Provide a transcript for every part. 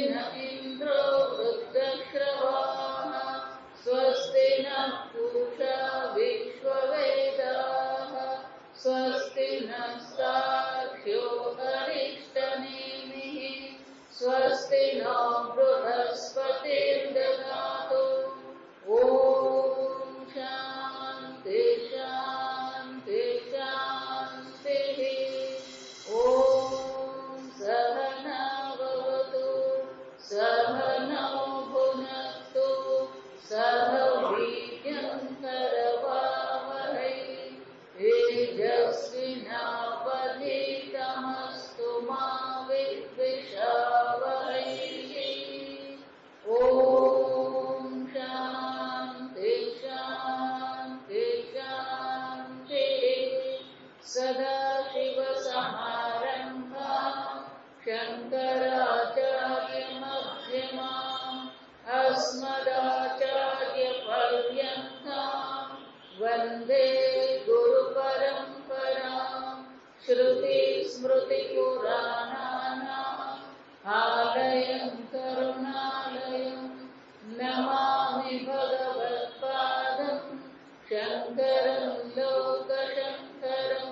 न इन्द्रो वृद्धश्रवाः स्वस्ति नः पूषा विश्ववेदाः स्वस्ति नस्तार्क्ष्यो अरिष्टनेमिः स्वस्ति नो बृहस्पतिर्दधातु। ॐ शान्ति शान्ति शान्तिः। ॐ सहनावतु सहनौ भुनक्तु सह वीर्यं करवावहै तेजस्विनावधीतमस्तु मा विद्विषावहै। ॐ शान्ति शान्ति शान्तिः। सदाशिवसमारम्भाम् शङ्कराचार्यमध्यमाम् अस्मदाचार्यपर्यन्ताम् वन्दे गुरुपरम्पराम्। श्रुतिस्मृतिपुराणानाम् आलयं करुणालयं नमामि भगवत्पादं शङ्करं लोकशङ्करं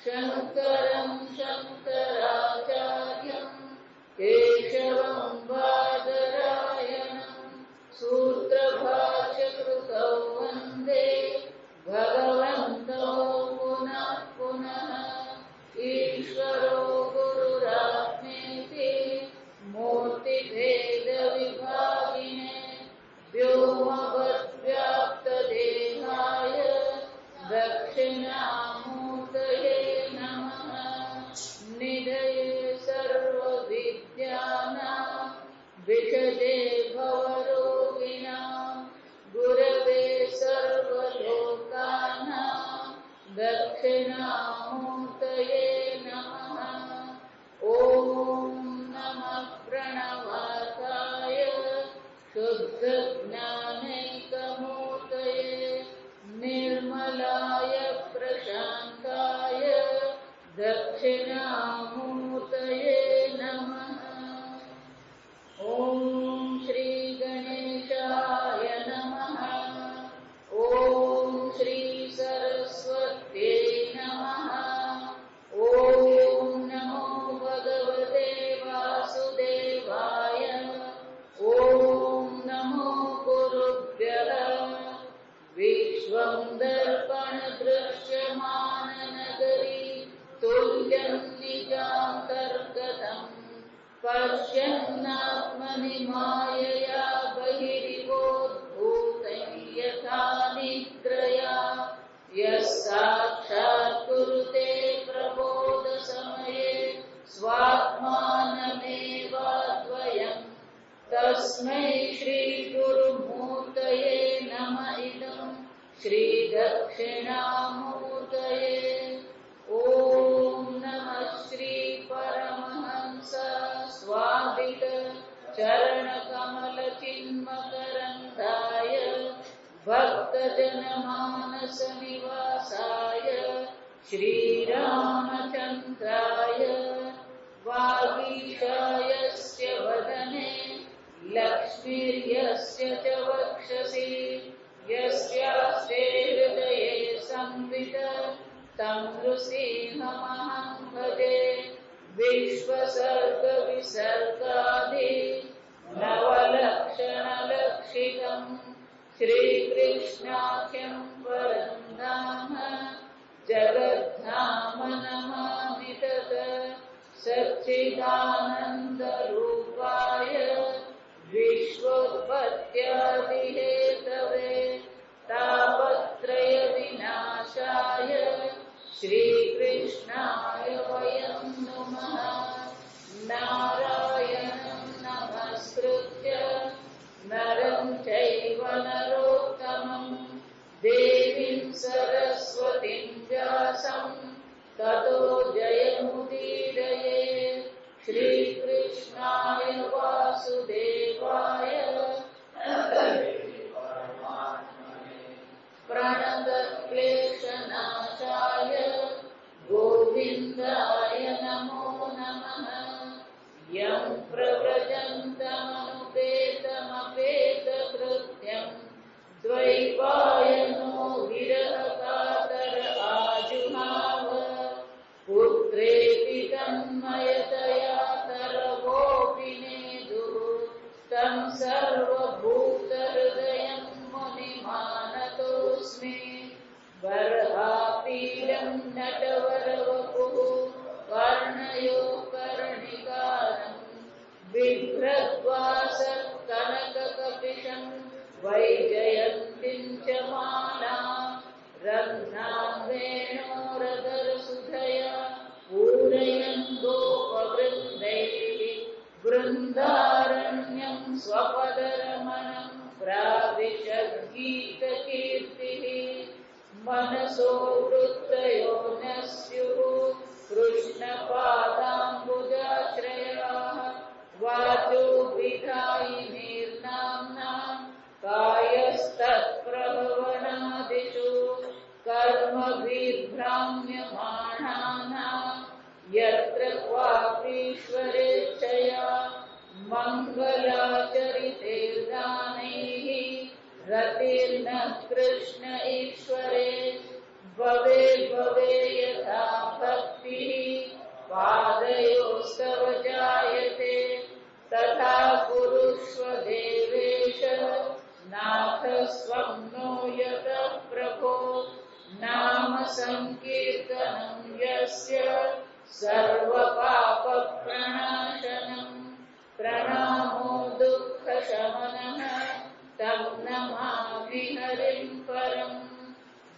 शङ्करं शङ्कराचार्यं केशवं बादरायणं सूत्रभाष्यकृतौ वन्दे भगवन्तौ पुनः पुनः। ईश्वरो गुरुरात्मेति मूर्तिभेदविभागिने व्योमवद्व्याप्तदेहाय दक्षिणामूर्तये नमः। निधये सर्वविद्यानां विषजे भवरोगिणां गुरवे सर्वलोकानां दक्षिणामूर्तये नमः। ॐ नमः प्रणवार्थाय शुद्धज्ञानैकमूर्तये निर्मलाय प्रशान्ताय दक्षिणामूर्तये नमः। ॐ श्रीगणेशाय नमः। ॐ श्रीसरस्वत्यै नमः। ॐ नमो भगवते वासुदेवाय। ॐ नमो गुरुभ्यः। विश्वं दर्पणदृश्यमाननगरी तुल्यं निजान्तर्गतम् पश्यन्नात्मनि मायया बहिरिवोद्भूतं यथा निद्रया यः साक्षात् कुरुते प्रबोधसमये स्वात्मानमेवाद्वयम् तस्मै श्रीगुरुमूर्तये नमः। इदं श्रीदक्षिणामूर्तये। ॐ नमः श्रीपरमहंस स्वादित चरणकमलचिन्मकरन्दाय भक्तजनमानसनिवासाय श्रीरामचन्द्राय वागीशायस्य वदने लक्ष्मीर्यस्य च वक्षसि यस्यास्ते हृदये संवित तं नृसिंहमहं भजे। विश्वसर्गविसर्गादि नवलक्षणलक्षितं श्रीकृष्णाख्यं परं धाम जगद्धाम नमामि तत्। सच्चिदानन्दरूपाय विश्वोत्पत्त्यादिहेतवे तापत्रयविनाशाय श्रीकृष्णाय वयं नुमः। नारायणं नमस्कृत्य नरं चैव नरोत्तमं देवीं सरस्वतीं व्यासं ततो जयमुदीरये। श्रीकृष्णाय वासुदेवाय प्रणतक्लेशनाशाय गोविन्दाय नमो नमः। यं प्रव्रजन्तमनुपेतमपेतकृत्यं द्वैपायनो विरहकातर आजुहाव पुत्रेति तन्मयतया तरवोऽपि नेदुः तं सर्वभूतहृदयं मुनिमानतोऽस्मि बर्हापीडं नटवरवपुः कर्णयो कर्णिकारं बिभ्रद्वासत्कनककपिशं वैजयन्तीं च मालां रत्नां वेणोरधरसुधया पूरयन् गोपवृन्दैः वृन्दारण्यं स्वपदरमणं प्राविशद्गीतकीर्तिः मनसो वृत्तयो न स्युः कृष्णपादाम्बुजाश्रयाः वाचो विधायिनीर्नाम्नां कायस्तत्प्रभवनादिषु कर्मभिर्भ्राम्यमाणानां यत्र क्वापीश्वरेच्छया मङ्गलाचरितैर्दानैः रतिर्न कृष्ण ईश्वरे भवे भवे यथा भक्तिः पादयोस्तव जायते तथा कुरुष्व देवेश नाथ स्वं नो यतः प्रभो नाम संकीर्तनं यस्य सर्वपापप्रणाशनं प्रणामो दुःखशमनः तं नमामि हरिं परम्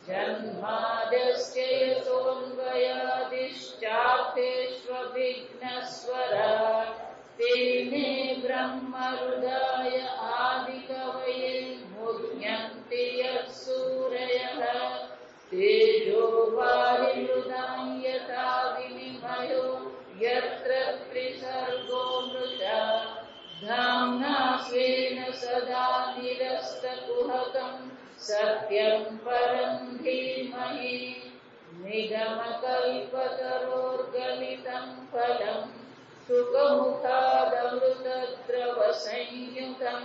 जन्माद्यस्य यतोऽन्वयादिश्चार्थेष्वभिघ्नस्वराट् तेने ब्रह्महृदाय आदिकवये मुह्यन्ति यत्सूरयः तेजो वारिमृदां यथा विनिमयो यत्र त्रिसर्गो मृषा धाम्ना स्वेन सदा निरस्तकुहकं सत्यं परं धीमहि निगमकल्पतरोर्गलितं फलं सुखमुखादमृतद्रवसंयुतं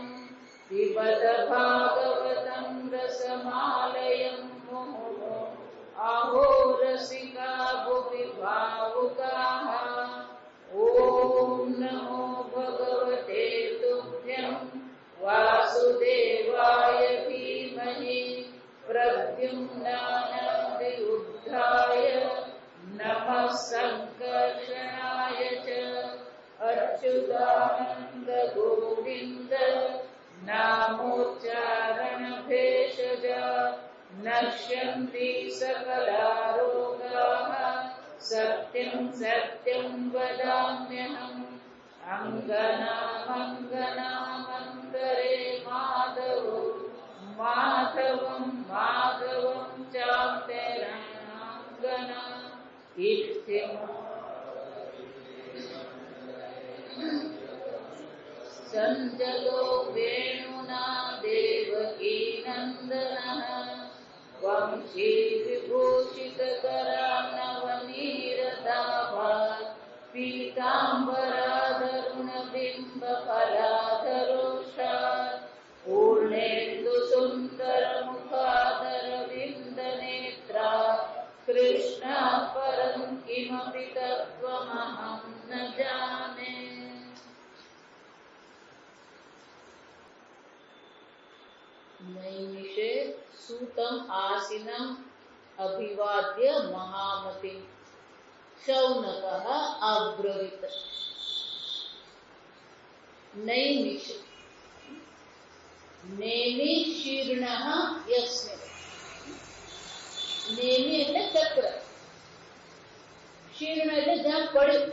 पिबत भागवतं रसमालयं मुहुः अहो रसिका भुवि भावुकाः ॐ नमो भगवते तुभ्यं वासुदेवाय धीमहि प्रद्युम्नानन्दयुद्धाय नमः संकर्षणाय च अच्युतानन्द गोविन्द नामोच्चारणभेषजा नश्यन्ति सकलारोगाः सत्यं सत्यं वदाम्यहम् अङ्गनामङ्गनामन्तरे माधवो माधवं माधवं चान्तराङ्गना इत्थम् सञ्जलो वेणुना देवकी नन्दनः वंशीविभूषितकरानवनीरदाभात् पीताम्बराधरुणबिम्बफलाधरोषात् पूर्णेन्दुसुन्दरमुखादरविन्दनेत्रा कृष्णा परं किमपि तत्त्वमहं न जाने। नैमिषे सूतम् आसीनम् अभिवाद्य महामतिं शौनकः अब्रवीत्। नैमिषे नेमि शीर्णः यस्मिन् नेमि એટલે ચક્ર શીર્ણ એટલે જ્યાં પડ્યું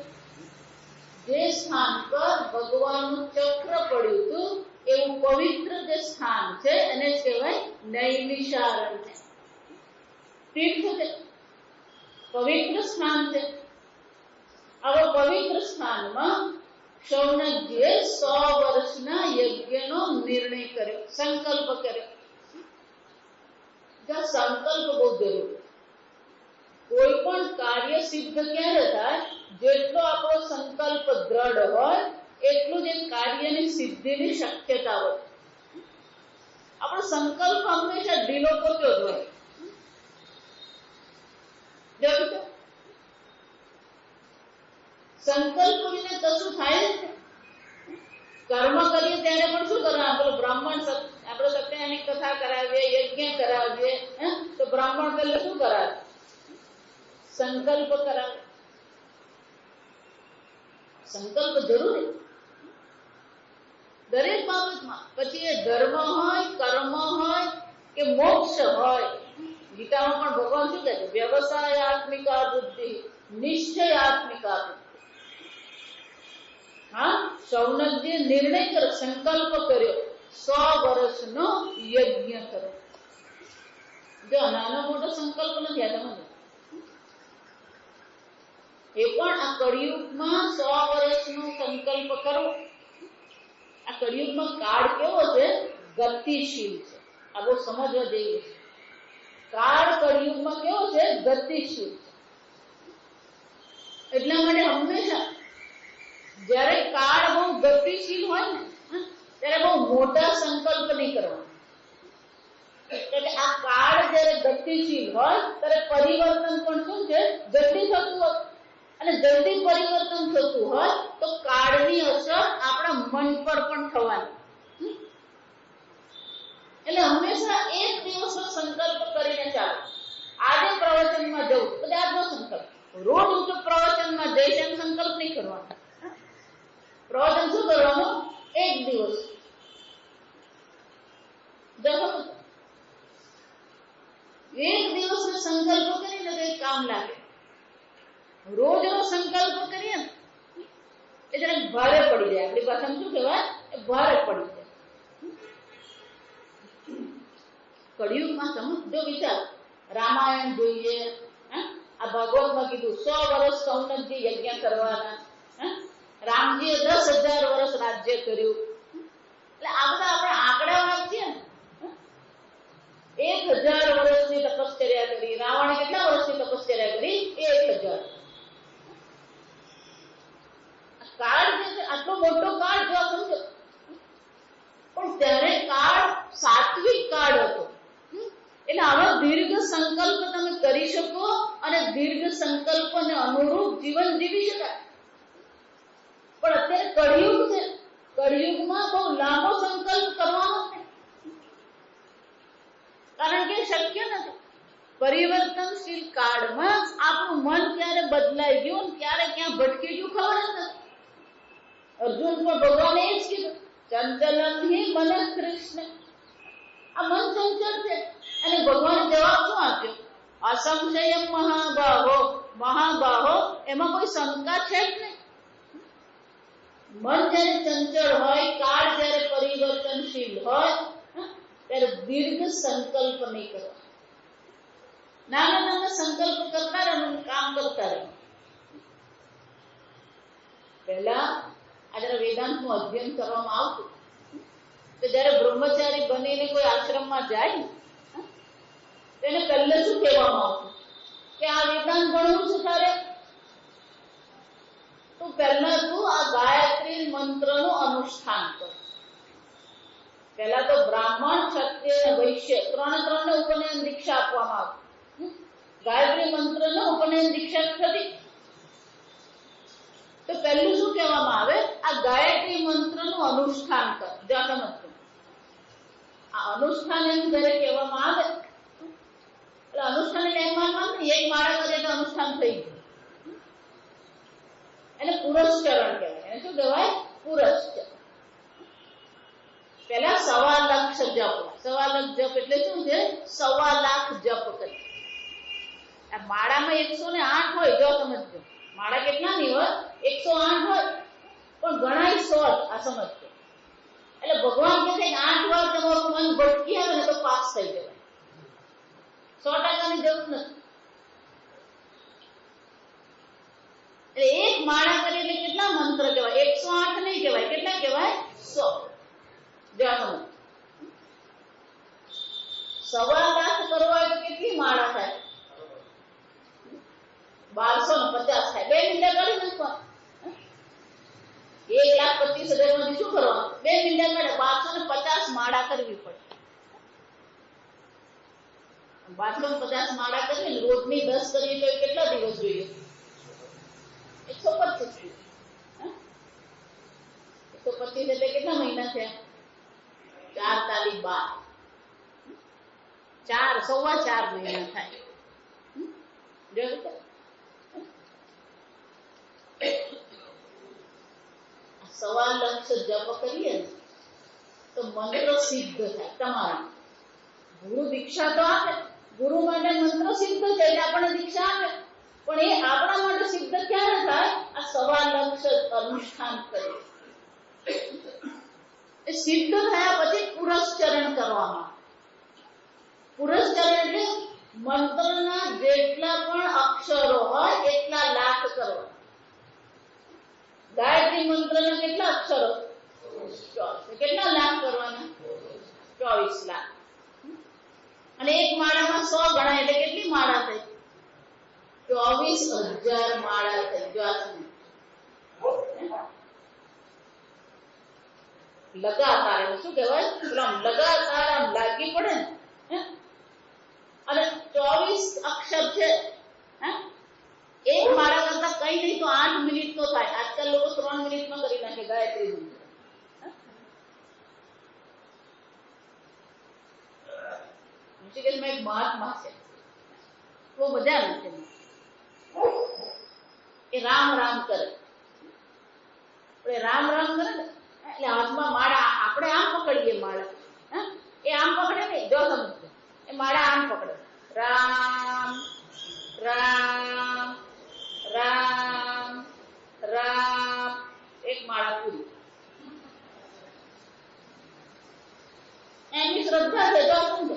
જે સ્થાન પર ભગવાનનું ચક્ર પડ્યું હતું એવું પવિત્ર જે સ્થાન છે એને કહેવાય નૈમિષારણ્ય તીર્થ છે પવિત્ર સ્થાન છે। આવા પવિત્ર સ્થાનમાં શૌનકજીએ 100 વર્ષના યજ્ઞનો નિર્ણય કર્યો સંકલ્પ કર્યો। સંકલ્પ બહુ જરૂરી। કોઈ પણ કાર્ય સિદ્ધ ક્યારે થાય? જેટલો આપણો સંકલ્પ દ્રઢ હોય એટલું જ એ કાર્યની સિદ્ધિની શક્યતા હોય. આપણો સંકલ્પ હંમેશા ઢીલો પોચો જ હોય. સંકલ્પ વિના કશું થાય જ નહીં. કર્મ કરીએ ત્યારે પણ શું કરવા? પેલો બ્રાહ્મણ આપણે સત્યનારાયણની કથા કરાવીએ, યજ્ઞ કરાવીએ, તો બ્રાહ્મણ પેલે શું કરાવે? સંકલ્પ કરાવે. સંકલ્પ જરૂરી દરેક બાબતમાં. પછી એ ધર્મ હોય, કર્મ હોય કે મોક્ષ હોય. ગીતામાં પણ ભગવાન શું કહે છે? વ્યવસાયાત્મિકા બુદ્ધિ, નિશ્ચયાત્મિકા બુદ્ધિ. હા, શૌનકજીએ નિર્ણય કર્યો, સંકલ્પ કર્યો, 100 વર્ષનો યજ્ઞ કરો. જો નાનો મોટો સંકલ્પ નથી આ તમે. એ પણ આ કળિયુગમાં 100 વર્ષનો સંકલ્પ કરવો. આ કળિયુગમાં કાળ કેવો છે? ગતિશીલ છે. આ બહુ સમજવા જેવું છે. કાળ કળિયુગમાં કેવો છે? ગતિશીલ છે. એટલા માટે હંમેશા જ્યારે કાળ બહુ ગતિશીલ હોય ને ત્યારે બહુ મોટા સંકલ્પ નહીં કરવાના. એટલે આ કાળ જ્યારે ગતિશીલ હોય ત્યારે પરિવર્તન પણ શું છે? જલ્દી થતું હોય. અને જલ્દી પરિવર્તન થતું હોય તો કાળની અસર આપણા મન પર પણ થવાની. એટલે હંમેશા એક દિવસનો સંકલ્પ કરીને ચાલો. આજે પ્રવચનમાં જવું, કદાચનો સંકલ્પ. રોજ હું તો પ્રવચનમાં જઈશ એમ સંકલ્પ નહીં કરવાનો. પ્રવચન શું કરવાનું? એક દિવસ એક દિવસનો સંકલ્પ કરીને કઈ કામ લાગે. રોજનો સંકલ્પ કરીએ ને એ જરાક ભારે પડી જાય. આપણી ભાષામાં શું કહેવાય? એ ભારે પડી જાય. કળિયુગમાં સમજો વિચાર, રામાયણ જોઈએ, આ ભાગવતમાં કીધું 100 વર્ષ શૌનકજી યજ્ઞ કરવાના, રામજીએ 10,000 વર્ષ રાજ્ય કર્યું. એટલે આ બધા આપણે આંકડા વાંચીએ ને, 1000 વર્ષની તપશ્ચર્યા કરી. રાવણે કેટલા વર્ષની તપશ્ચર્યા કરી? 1000. કાળ જે છે આટલો મોટો કાળ જો સમજો, પણ ત્યારે કાળ સાત્વિક કાળ હતો. એટલે આવો દીર્ઘ સંકલ્પ તમે કરી શકો અને દીર્ઘ સંકલ્પને અનુરૂપ જીવન જીવી શકાય. પણ અત્યારે કળિયુગ છે. કળિયુગમાં બહુ લાંબો સંકલ્પ કરવાનો છે, કારણ કે શક્ય નથી. પરિવર્તનશીલ કાળમાં આપણું મન ક્યારે બદલાઈ ગયું, ક્યારે ક્યાં ભટકી ગયું ખબર જ નથી. અર્જુન પણ ભગવાને એ જ કીધું, ચંચલમ હિ મન કૃષ્ણ. આ મન ચંચળ છે. અને ભગવાને જવાબ શું આપ્યો? અસંશયમ મહાબાહો. મહાબાહો એમાં કોઈ શંકા છે જ નહીં. મન જ્યારે ચંચળ હોય, કાળ જ્યારે પરિવર્તનશીલ હોય ત્યારે દીર્ઘ સંકલ્પ નહીં કરવા. નાના નાના સંકલ્પ કરતા રહેવાનું, કામ કરતા રહેવાનું. પહેલા આ જયારે વેદાંતનું અધ્યયન કરવામાં આવતું તો જયારે બ્રહ્મચારી બનીને કોઈ આશ્રમમાં જાય તેને પહેલે શું કહેવામાં આવતું કે આ વેદાંત ભણવું છે તારે, તો પહેલા તું આ ગાયત્રી મંત્રનું અનુષ્ઠાન કર. પહેલા તો બ્રાહ્મણ, ક્ષત્રિય અને વૈશ્ય ત્રણે ઉપનયન દીક્ષા આપવામાં આવતી. ગાયત્રી મંત્રનો ઉપનયન દીક્ષા થતી. તો પહેલું શું કહેવામાં આવે? આ ગાયત્રી મંત્રનું અનુષ્ઠાન કર. જો સમજતું આ અનુષ્ઠાન એમ જ્યારે કહેવામાં આવે એટલે અનુષ્ઠાન એટલે એમ માનવાનું એક માળા કરે તો અનુષ્ઠાન થઈ ગયું. એટલે પુરસ્ચરણ કહેવાય. એને શું કહેવાય? પુરસ્ચરણ. પહેલા 1.25 લાખ જપ. 1.25 લાખ જપ એટલે શું છે? 1.25 લાખ જપ કરી. આ માળામાં 108 હોય. જો સમજજો, માળા કેટલાની હોય? 108 હોય, પણ ગણાય 100. આ સમજજો. એટલે ભગવાન કહે છે કે 8 વાર તમારું મન ભટકી આવે ને તો પાસ થઈ જવાય. 100% જરૂર નથી. એટલે એક માળા કરી એટલે કેટલા મંત્ર કહેવાય? 108 નહીં કહેવાય. કેટલા કહેવાય? 100. જાણો 1.25 લાખ કરવા હોય તો કેટલી માળા થાય? 1250 થાય. 2 મીંડા કાઢી નાખવા. 1,25,000 માંથી શું કરવાનું? 2 મીંડા કાઢે 1250 માળા કરવી પડે. 1250 માળા કરવી ને રોજની 10 કરીએ તો કેટલા દિવસ જોઈએ? 125 દિવસ. 125 એટલે કેટલા મહિના થયા? 4 તારીખ 12 4 4 મહિના થાય. સવા લક્ષ જપ કરીએ ને તો મંત્ર સિદ્ધ થાય. તમારા ગુરુ દીક્ષા તો આપે, ગુરુ માટે મંત્ર સિદ્ધ છે એટલે આપણને દીક્ષા આપે, પણ એ આપણા માટે સિદ્ધ ક્યારે થાય? આ સવા લક્ષ અનુષ્ઠાન કરીએ એ સિદ્ધ થયા પછી પુરસ્ચરણ કરવામાં. પુરસ્ચરણ એટલે મંત્રના જેટલા પણ અક્ષરો હોય એટલા લાખ કરવા. ગાયત્રી મંત્રના કેટલા અક્ષરો? 24. કેટલા લાખ કરવાના? 24 લાખ. અને એક માળામાં 100 ગણાય એટલે કેટલી માળા થઈ? 24,000 માળા થઈ. જો લગાતાર શું કહેવાય? લગાતાર આમ લાગી પડે ને. અને 24 અક્ષર છે. એક માળા કરતા કઈ નહીં તો 8 મિનિટ તો થાય. આજકાલ લોકો 3 મિનિટમાં કરી નાખે ગાયત્રી મંત્ર. ઋષિકેશમાં એક મહાત્મા છે, બહુ મજા આવે. એ રામ રામ કરે. રામ રામ કરે ને એટલે હાથમાં માળા, આપણે આમ પકડીએ માળા, એ આમ પકડે નહીં. જો સમજો, એ માળા આમ પકડે. રામ રામ રામ રામ, એક માળા પૂરી. એની શ્રદ્ધા છે. જો સમજો,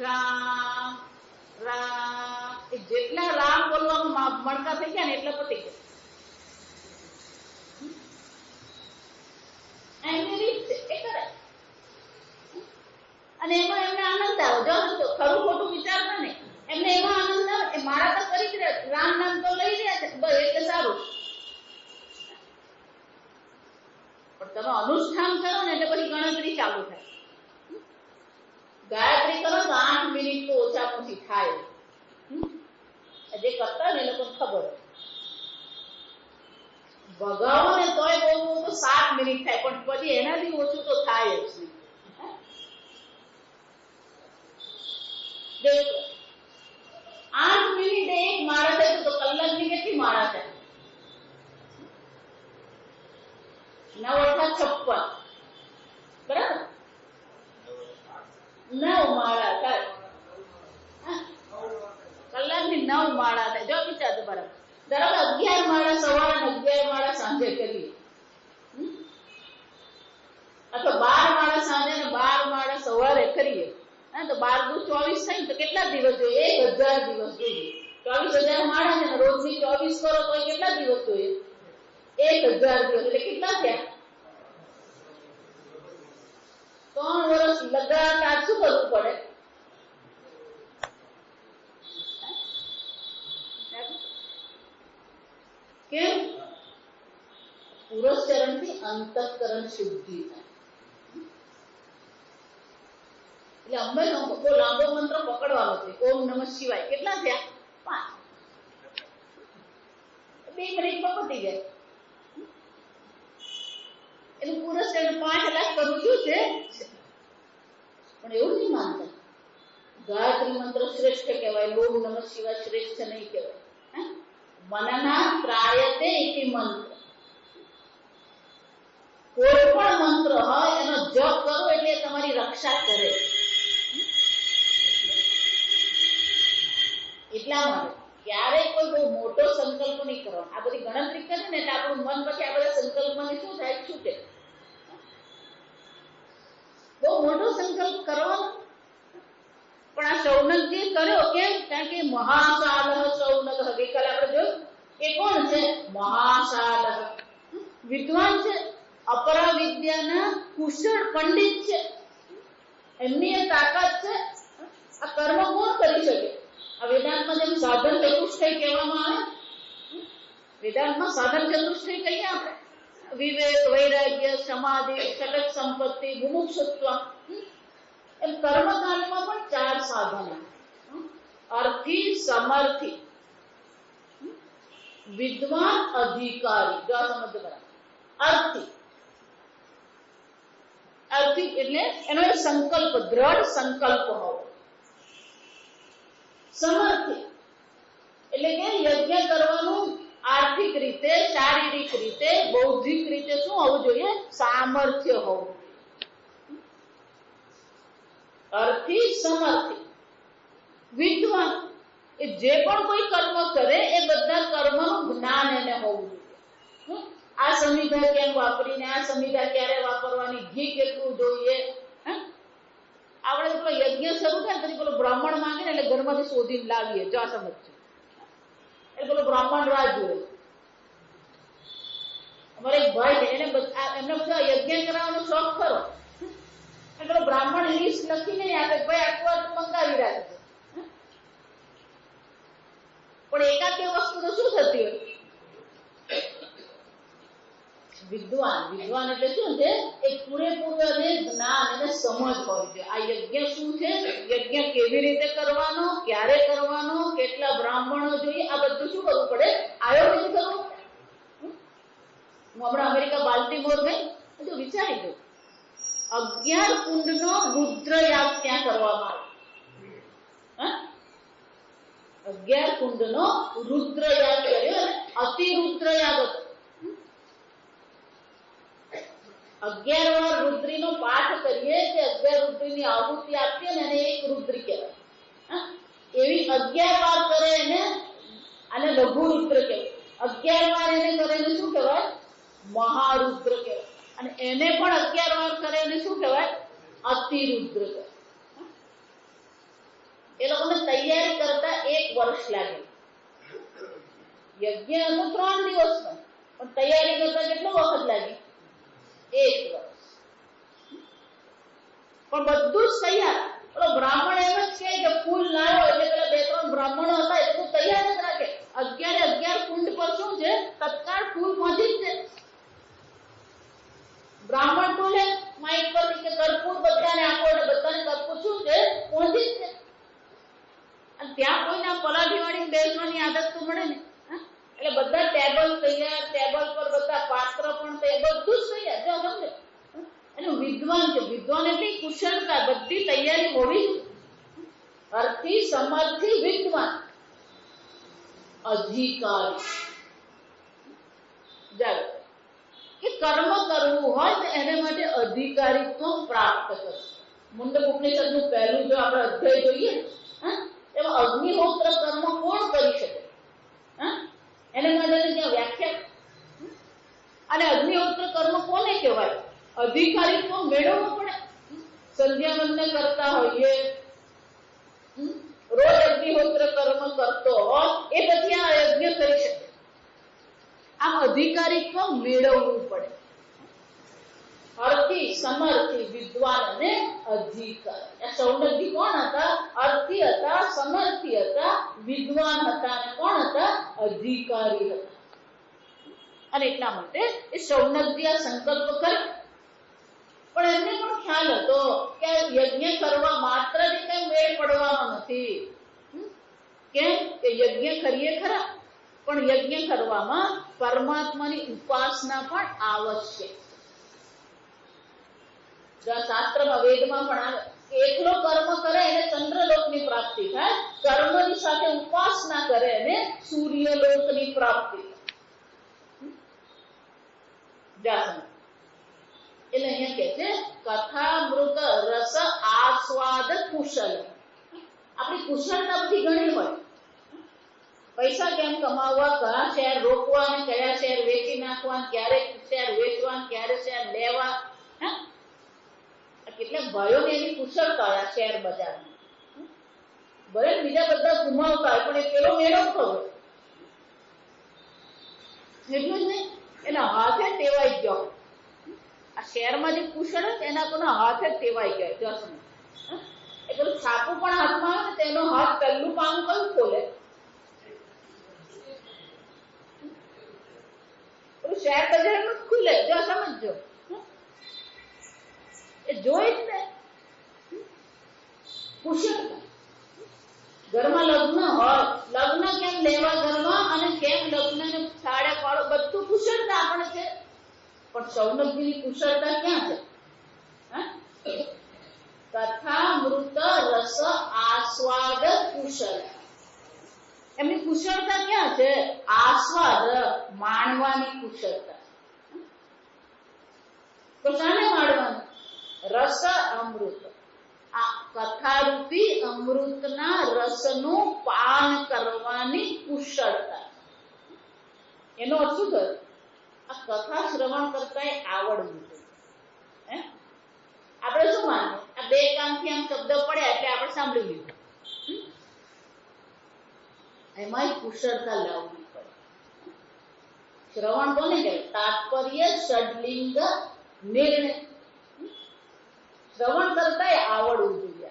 રામ રામ, એ જેટલા રામ બોલવામાં મણકા થઈ ગયા ને એટલા પતી ગયા. એમની રીત છે, એ કરે. અને એમાં એમને આનંદ આવે. જો ખરું ખોટું વિચારતા નહીં, એમને એમાં આનંદ આવે. એ મારા તો કરી જ રહ્યા, રામ નામ તો લઈ રહ્યા છે, બસ એટલે સારું. પણ તમે અનુષ્ઠાન કરો ને એટલે પછી ગણતરી ચાલુ થાય. ગાયત્રી કરો તો 8 મિનિટ તો ઓછા પછી થાય. જે કરતા ને એ લોકોને ખબર. ભગાવો ને તોય બહુ તો 7 મિનિટ થાય, પણ પછી એનાથી ઓછું તો થાય જ નહીં. 8 મિનિટે એક માળા થાય તો કલાકની કેટલી માળા થાય? 9 × 56 બરાબર? 9 માળા થાય. કલાકની 9 માળા થાય. જો વિચારજો બરાબર. બરાબર 11 માળા સવારે અને 11 માળા સાંજે કરીએ, અથવા 12 માળા સાંજે અને 12 માળા સવારે કરીએ, તો 12 × 24 થાય તો કેટલા દિવસ જોઈએ? 1000 દિવસ જોઈએ. 24,000 માળા છે ને રોજની 24 કરો તો કેટલા દિવસ જોઈએ? 1000 દિવસ. એટલે કેટલા થયા? 3 વર્ષ લગાતાર શું કરવું પડે? કેમ? પુરસ્ચરણ થી અંતઃકરણ શુદ્ધિ થાય. એટલે અંબે બહુ લાંબો મંત્ર પકડવાનો છે. ઓમ નમઃ શિવાય. કેટલા થયા? 5. 2 મિનિટમાં પતી જાય. એટલે પુરસ્ચરણ 5 લાખ કરવું શું છે? પણ એવું નહીં માનતા. ગાયત્રી મંત્ર શ્રેષ્ઠ કહેવાય, ઓમ નમઃ શિવાય શ્રેષ્ઠ નહીં કહેવાય. મનના ત્રાયતે ઇતિ મંત્ર. કોઈ પણ મંત્ર હોય એનો જપ કરો એટલે તમારી રક્ષા કરે. એટલા માટે ક્યારેય કોઈ બહુ મોટો સંકલ્પ નહીં કરવાનો. આ બધી ગણતરી કરે ને એટલે આપણું મન પછી આ બધા સંકલ્પમાં શું થાય? છૂટે. બહુ મોટો સંકલ્પ કરવાનો. પણ આ શૌનકજી કર્યો કેમ? કારણ કે મહાશાલહ શૌનક. ગઈકાલે આપણે જોયું એ કોણ છે? મહાશાલહ વિદ્વાન છે, અપરા વિદ્યાના કુશળ પંડિત છે. એમની એ તાકાત છે. આ કર્મ કોણ કરી શકે? આ વેદાંતમાં જેમ સાધન ચતુષ્ટય કહેવામાં આવે વેદાંતમાં સાધન ચતુષ્ટય કહીએ આપણે, વિવેક, વૈરાગ્ય, સમાધિ, ષટક સંપત્તિ, મુમુક્ષુત્વ. એમ કર્મકાંડમાં પણ 4 સાધનો: અર્થી, સમર્થી, વિદ્વાન, અધિકારી. જો આ સમજ બરાબર. અર્થી અર્થી એટલે એનો સંકલ્પ, દ્રઢ સંકલ્પ હોવો. સમર્થી એટલે કે યજ્ઞ કરવાનું આર્થિક રીતે, શારીરિક રીતે, બૌદ્ધિક રીતે શું હોવું જોઈએ? સામર્થ્ય હોવું. અર્થી, સમર્થી. વિદ્વાન એ જે પણ કોઈ કર્મ કરે એ બધા કર્મનું જ્ઞાન એને હોવું જોઈએ. આ સંવિધા કેમ વાપરીને, આ સંવિધા ક્યારે વાપરવાની, ઘી કેટલું જોઈએ. આપણે પેલો યજ્ઞ શરૂ થાય પછી પેલો બ્રાહ્મણ માંગે ને એટલે ઘરમાંથી શોધીને લાવીએ. જો આ સમજ છે. એટલે પેલો બ્રાહ્મણ રાહ જોવે. અમારે એક ભાઈ છે, એને એમને બધા યજ્ઞ કરાવવાનો શોખ ખરો. એટલે પેલો બ્રાહ્મણ લિસ્ટ લખીને આપે, ભાઈ આટલું આટલું મંગાવી રાખે. પણ એકાદ બે વસ્તુ તો શું થતી હોય? વિદ્વાન એટલે શું છે? એક પૂરેપૂરું જ્ઞાન અને સમજ હોય છે. આ યજ્ઞ શું છે, યજ્ઞ કેવી રીતે કરવાનો, ક્યારે કરવાનો, કેટલા બ્રાહ્મણો જોઈએ, આ બધું શું કરવું પડે? આયોજન કરવું પડે. હું હમણાં અમેરિકા બાલ્ટીમોર ગઈ, બધું વિચારી ગયું. 11 કુંડનો રુદ્રયાગ ત્યાં કરવામાં આવે. 11 કુંડનો રુદ્રયાગ કર્યો અને અતિરુદ્રયાગ હતો. 11 વાર રુદ્રીનો પાઠ કરીએ કે 11 રુદ્રીની આહુતિ આપીએ ને એને એક રુદ્રી કહેવાય. એવી 11 વાર કરે એને આને લઘુ રુદ્ર કહેવાય. 11 વાર એને કરે એને શું કહેવાય? મહારુદ્ર કહેવાય. અને એને પણ 11 વાર કરે એને શું કહેવાય? અતિરુદ્ર કહેવાય. એ લોકોને તૈયારી કરતા 1 વર્ષ લાગે. યજ્ઞ હતો 3 દિવસનો, પણ તૈયારી કરતા કેટલો વખત લાગે? 1 વર્ષ. પણ બધું જ તૈયાર. પેલો બ્રાહ્મણ એમ જ છે કે ફૂલ લાવ્યો એટલે પેલા 2-3 બ્રાહ્મણો હતા એટલું તૈયાર જ રાખે. 11 કુંડ પર શું છે? તત્કાળ ફૂલ પહોંચી જ છે. બ્રાહ્મણ બોલે માઇક પર કે કર્પૂર બધાને આપો, એટલે બધાને કર્પૂર શું છે? પહોંચી જ છે. અને ત્યાં કોઈને પલાઠીવાળી બેસવાની આદત તો મળે ને. એટલે બધા ટેબલ તૈયાર, ટેબલ પર બધા પાત્ર પણ તૈયાર, બધું જ તૈયાર. જો સમજે એનું વિદ્વાન છે. વિદ્વાન એટલે કુશળતા, બધી તૈયારી હોવી જોઈએ. અર્થી, સમર્થી, વિદ્વાન, અધિકારી. જાગો કે કર્મ કરવું હોય તો એને માટે અધિકારીત્વ પ્રાપ્ત કરવું. મુંડક ઉપનિષદનું પહેલું જો આપણે અધ્યાય જોઈએ, એમાં અગ્નિહોત્ર કર્મ કોણ કરી શકે? એને માટેની ત્યાં વ્યાખ્યા. અને અગ્નિહોત્ર કર્મ કોને કહેવાય? અધિકારીત્વ મેળવવું પડે. સંધ્યાવંદન કરતા હોઈએ, રોજ અગ્નિહોત્ર કર્મ કરતો હોય, એ પછી આ યજ્ઞ કરી શકે. આમ અધિકારીત્વ મેળવવું પડે. અર્થી, સમર્થી, વિદ્વાન અને અધિકારી. આ સૌનકજી કોણ હતા? અર્થી હતા, સમર્થી હતા, વિદ્વાન હતા અને કોણ હતા? અધિકારી હતા. અને એટલા માટે એ સૌનકજી આ સંકલ્પ કરે. પણ એમને પણ ખ્યાલ હતો કે યજ્ઞ કરવા માત્ર જ કઈ મેળ પડવાનો નથી. કેમ કે યજ્ઞ કરીએ ખરા, પણ યજ્ઞ કરવામાં પરમાત્માની ઉપાસના પણ આવશ્યક. શાસ્ત્રમાં, વેદમાં પણ આવે કે એકલો કર્મ કરે એને ચંદ્રલોકની પ્રાપ્તિ થાય, કર્મની સાથે ઉપાસના કરે એને સૂર્યલોકની પ્રાપ્તિ થાય. એટલે અહીંયા કે છે કથામૃત રસ આસ્વાદ કુશલ. આપણી કુશળતા બધી ઘણી હોય. પૈસા કેમ કમાવવા, કયા શેર રોકવા અને કયા શેર વેચી નાખવા, ક્યારે શેર વેચવા, ક્યારે શેર લેવા. કેટલાક ભાઈઓને એની કુશળતા હોય આ શેર બજારમાં. ભલે બીજા બધા ગુમાવતા હોય પણ એ પેલો મેળવતો હોય. એટલું જ નહીં, એના હાથે ટેવાઈ ગયો. આ શેરમાં જે કુશળ હોય એના કોના હાથે ટેવાઈ ગયા. જસમ એ પેલું છાપું પણ હાથમાં આવે ને તેનો હાથ પહેલું પાનું કયું ખોલે? શેર બજારનું જ ખુલે. જો સમજજો, એ જોઈ જ ને. કુશળતા. ઘરમાં લગ્ન હોય, લગ્ન કેમ લેવા ઘરમાં અને કેમ લગ્નને સાડે પાડો, બધું કુશળતા આપણે છે. પણ સૌનકજીની કુશળતા ક્યાં છે? કથામૃત રસ આસ્વાદ કુશળ. એમની કુશળતા ક્યાં છે? આસ્વાદ, માણવાની કુશળતા. તો શાને માણવાનું? રસ અમૃત. આ કથારૂપી અમૃતના રસનું પાન કરવાની કુશળતા. એનો અર્થ શું થયો? આ કથા શ્રવણ કરતા આવડવું જોઈએ. આપણે શું માનીએ? આ બે કાનથી આમ શબ્દ પડ્યા એટલે આપણે સાંભળી લીધું. એમાં કુશળતા લાવવી પડે. શ્રવણ કોને કહેવાય? તાત્પર્ય ષડલિંગ નિર્ણય. શ્રવણ કરતા આવડવું જોઈએ.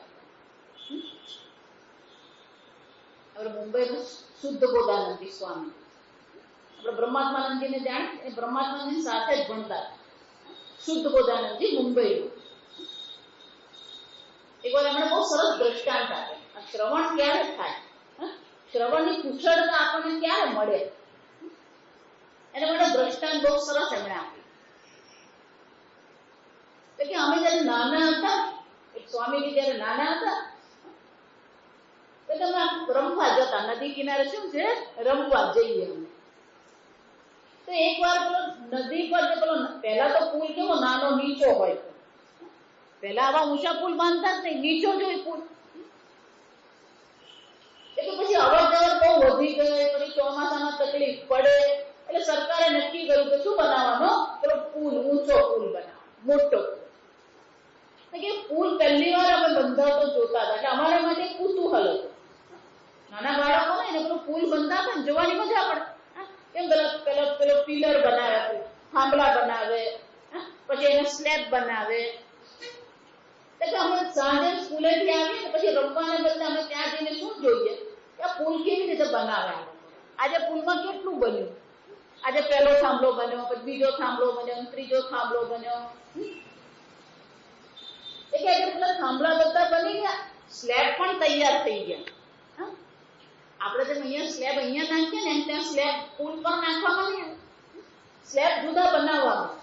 આપણે મુંબઈમાં શુદ્ધ બોધાનંદી સ્વામી, આપણે બ્રહ્માત્માનંદજીને જાણીએ, બ્રહ્માત્માનંદજી સાથે જ ભણતા. શુદ્ધ બોધાનંદજી મુંબઈ. એક વાર એમણે બહુ સરસ દ્રષ્ટાંત આપે. આ શ્રવણ ક્યારે થાય, શ્રવણની કુશળતા આપણને ક્યારે મળે, એને મને દ્રષ્ટાંત બહુ સરસ એમણે આપ્યું. કે અમે જયારે નાના હતા, એક સ્વામીજી જયારે નાના હતા, તો તમે રમવા જતા, નદી કિનારે શું છે, રમવા જઈએ અમે. તો એક વાર નદી પર પેલો, પહેલા તો પુલ કેવો નાનો નીચો હોય, પહેલા આવા ઊંચા પુલ બાંધતા જ નહીં, નીચો જ હોય પુલ. એટલે પછી અવર જવર બહુ વધી ગઈ, પછી ચોમાસામાં તકલીફ પડે, એટલે સરકારે નક્કી કર્યું કે શું બનાવવાનો, પેલો પુલ, ઊંચો પુલ બનાવો, મોટો પુલ. કે પુલ પહેલી વાર અમે બંધાતો જોતા હતા, એટલે અમારા માટે કુતૂહલ હતું. નાના બાળકો ને એને પેલો પુલ બંધાતા ને જોવાની મજા પડે. કેમ પેલો પિલર બનાવે, થાંભલા બનાવે, પછી એને સ્લેબ બનાવે. એટલે અમે સાંજે સ્કૂલેથી આવીએ ને પછી રમવાને બદલે અમે ત્યાં જઈને શું જોઈએ કે આ પુલ કેવી રીતે બનાવે. આજે પુલમાં કેટલું બન્યું, આજે પહેલો થાંભલો બન્યો, પછી બીજો થાંભલો બન્યો, ત્રીજો થાંભલો બન્યો. એટલે પેલા થાંભલા બધા બની ગયા, સ્લેબ પણ તૈયાર થઈ ગયા. આપણે જેમ અહીંયા સ્લેબ અહીંયા નાખીએ ને એમ ત્યાં સ્લેબ પુલ પર નાખવામાં નહીં, સ્લેબ જુદા બનાવવામાં.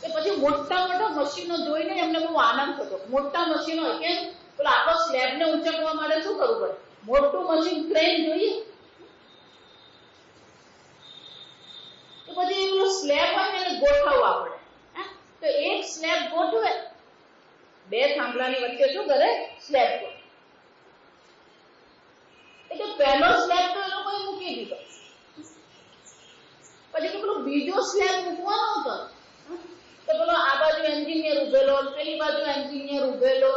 કે પછી મોટા મોટા મશીનો જોઈને એમને બહુ આનંદ થતો. મોટા મશીનો કે પેલો આખો સ્લેબને ઊંચકવા માટે શું કરવું પડે, મોટું મશીન ક્રેન જોઈએ. તો પછી એનો સ્લેબ હોય ને એને ગોઠવવા પડે. તો એક સ્લેબ ગોઠવે, બે થાંભલાની વચ્ચે શું કરે, સ્લેબ ગોઠવે. એટલે પહેલો સ્લેબ તો એ લોકોએ મૂકી દીધો, પછી તો પેલો બીજો સ્લેબ મૂકવાનો હતો. તો પેલો આ બાજુ એન્જિનિયર ઉભેલો, પેલી બાજુ એન્જિનિયર ઉભેલો,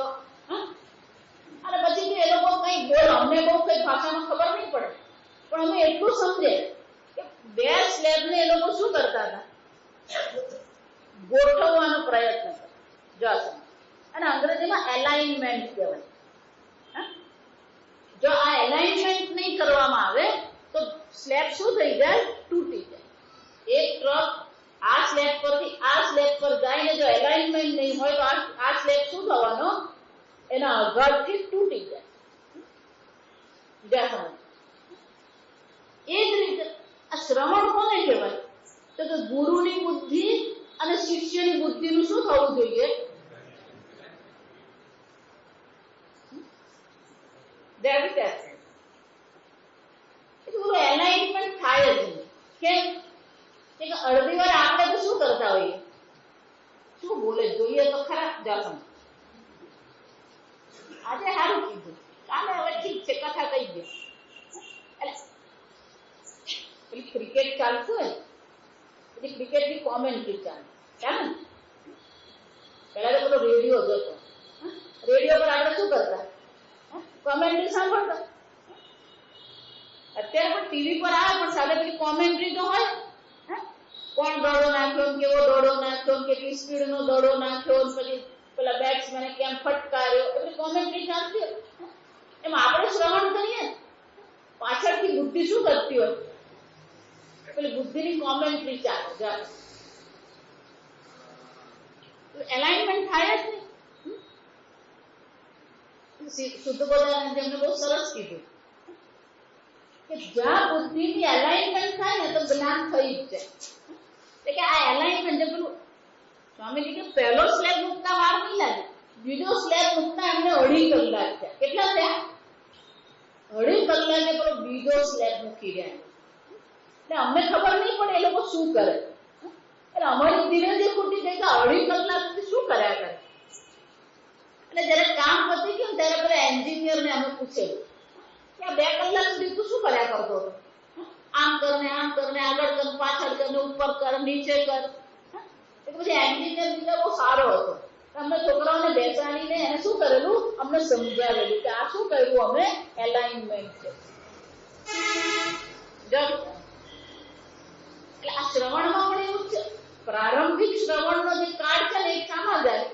અને પછી એ લોકો કઈ બોલ, અમને બહુ કઈ ભાષામાં ખબર નહીં પડે, પણ અમે એટલું સમજે કે બે સ્લેબને એ લોકો શું કરતા હતા, ગોઠવવાનો પ્રયત્ન કરતા. જો અને અંગ્રેજીમાં એલાઇનમેન્ટ કહેવાય. જો આ એલાઇનમેન્ટ નહીં કરવામાં આવે તો સ્લેબ શું થઈ જાય, તૂટી જાય. એક ટ્રક આ સ્લેબ પરથી આ સ્લેબ પર જાય ને જો એલાઇનમેન્ટ નહીં હોય તો આ સ્લેબ શું થવાનો, એના આઘાતથી તૂટી જાય. એ જ રીતે આ શ્રવણ કોને કહેવાય, તો કે ગુરુની બુદ્ધિ અને શિષ્યની બુદ્ધિનું શું થવું જોઈએ, એલાઇનમેન્ટ થાય જ નહીં. કેમ કે અડધી વાર આપણે તો શું કરતા હોઈએ, શું બોલે જોઈએ તો ખરા. જાસમ આજે સારું કીધું, કાલે હવે ઠીક છે, કથા કહી દે. એટલે પેલી ક્રિકેટ ચાલતું હોય, પછી ક્રિકેટની કોમેન્ટ્રી ચાલે ને. પેલા તો પેલો રેડિયો જોતો, રેડિયો પર આપણે શું કરતા, કોમેન્ટ્રી સાંભળતા. અત્યારે પણ ટીવી પર આવે પણ સાથે પેલી કોમેન્ટ્રી તો હોય, કોણ દડો નાખ્યો, કેવો દડો નાખ્યો, કેટલી સ્પીડ નો દડો નાખ્યો, પછી પેલા બેટ્સમેને કેમ ફટકાર્યો, એટલે કોમેન્ટ્રી ચાલતી હોય. એમાં આપણે શ્રવણ કરીએ, પાછળથી બુદ્ધિ શું કરતી હોય, પેલી બુદ્ધિની કોમેન્ટ્રી ચાલે છે. એલાઇનમેન્ટ થાય જ નહીં. શુદ્ધ બોધાનંદ એમને બહુ સરસ કીધું કે જ્યાં બુદ્ધિની એલાઇનમેન્ટ થાય ને તો જ્ઞાન થઈ જ જાય. એટલે કે આ એલાઇનમેન્ટ પેલું સ્વામીજી કે પહેલો સ્લેબ મૂકતા વાર નહીં લાગે, બીજો સ્લેબ મૂકતા એમને 2.5 કલાક થયા. કેટલા થયા? 2.5 કલાકે પેલો બીજો સ્લેબ મૂકી ગયા. એટલે અમને ખબર નહીં પડે એ લોકો શું કરે. એટલે અમારી ધીરજ ખૂટી ગઈ કે 2.5 કલાક સુધી શું કર્યા કરે. એટલે જયારે કામ પતી ગયું ત્યારે પેલા એન્જિનિયરને અમે પૂછેલું કે આ 2 કલાક સુધી તું શું કર્યા કરતો હતો? આમ કરને, આગળ કર, પાછળ કર, ઉપર કર, નીચે કર. એટલે પછી એન્જિનિયર બીજો બહુ સારો હતો. અમને છોકરાઓને બેસાડીને એને શું કરેલું, અમને સમજાવેલું કે આ શું કર્યું અમે, એલાઇનમેન્ટ છે. એટલે આ શ્રવણમાં પણ એવું છે. પ્રારંભિક શ્રવણનો જે કાળ છે ને એ શામાં જાય?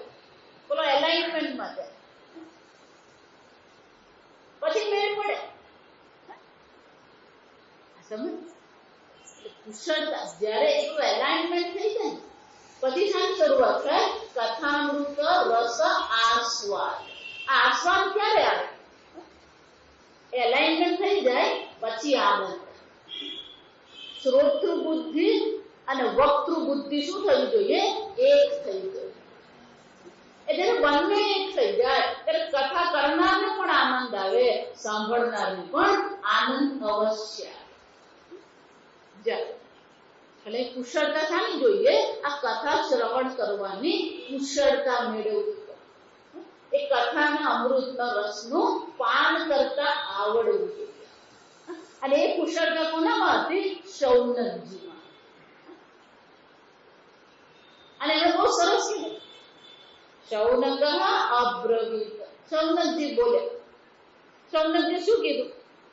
બોલો, એલાઇનમેન્ટમાં જાય. પછી મેળ પડે. સમજ? કુશળતા જ્યારે એટલું એલાઇનમેન્ટ થઈ જાય પછી શાની શરૂઆત થાય? કથામૃત રસ આસ્વાદ. આ આસ્વાદ ક્યારે આવે? એલાઇનમેન્ટ થઈ જાય પછી આનંદ. શ્રોતૃ બુદ્ધિ અને વક્તૃ બુદ્ધિ શું થવી જોઈએ? એક થઈ જોઈએ. એટલે બંને એક થઈ જાય ત્યારે કથા કરનારને પણ આનંદ આવે, સાંભળનારને પણ આનંદ અવશ્ય આવે. એટલે કુશળતા શાની જોઈએ? આ કથા શ્રવણ કરવાની કુશળતા મેળવવી. એ કથાના અમૃતના રસનું પાન કરતા આવડવું જોઈએ. અને એ કુશળતા કોનામાં હતી? શૌનકજીમાં. અને એને બહુ સરસ કીધું. શૌનક અબ્રવીત. શૌનકજી બોલ્યા. શૌનકજી શું કીધું?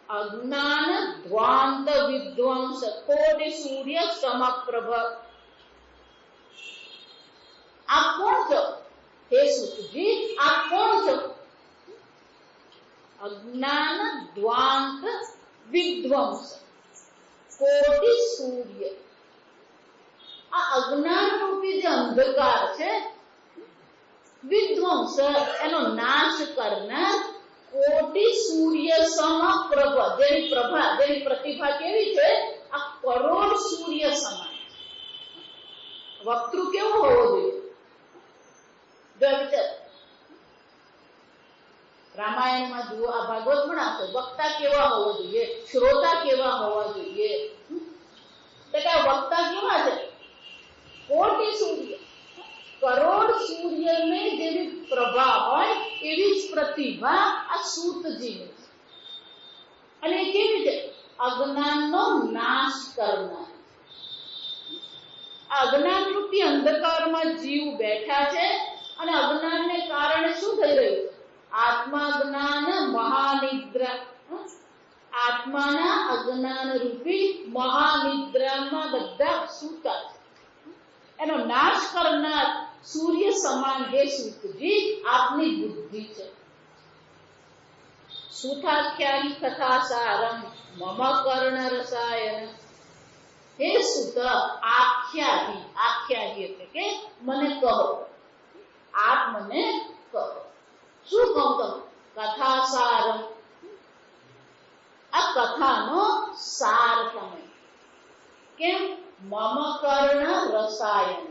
અજ્ઞાન ધ્વાંત વિધ્વંસ કોટિ સૂર્ય સમપ્રભ. આપ કોણ છો? હે સુતજી, આપ કોણ છો? અજ્ઞાન ધ્વાંત વિધ્વંસ કોટિ સૂર્ય. આ અજ્ઞાન રૂપી જે અંધકાર છે, વિધ્વંસ એનો નાશ કરનાર, કોટિ સૂર્ય સમપ્રભ. જેની પ્રભા, જેની પ્રતિભા કેવી છે? આ કરોડ સૂર્ય સમાન. વક્તૃ કેવો હોવો જોઈએ? રામાયણમાં જુઓ, આ ભાગવત પણ આવશે. વક્તા કેવા હોવો જોઈએ? શ્રોતા કેવા હોવા જોઈએ? એટલે કે વક્તા કેવા છે? કોટિ સૂર્ય, કરોડ સૂર્યને જેવી પ્રભા હોય એવી જ પ્રતિભા આ સૂતજીની છે. અને એ કેવી છે? અજ્ઞાનનો નાશ કરનાર. આ અજ્ઞાન રૂપી અંધકારમાં જીવ બેઠા છે અને અજ્ઞાનને કારણે શું થઈ રહ્યું છે? આત્મા જ્ઞાન મહાનિદ્રા. આત્માના અજ્ઞાન રૂપી મહાનિદ્રામાં બધા સૂતા છે. એનો નાશ કરનાર સૂર્ય સમાન હે સૂતજી આપની બુદ્ધિ છે. સુતાખ્યાયી કથા સારમ મમ કર્ણ રસાયન. હે સુત, આખ્યાયી. આખ્યાયી એટલે કે મને કહો, આપ મને કહો. શું કહું તમે? કથા સારમ. આ કથાનો સાર તમે. કેમ? મમ કર્ણ રસાયન.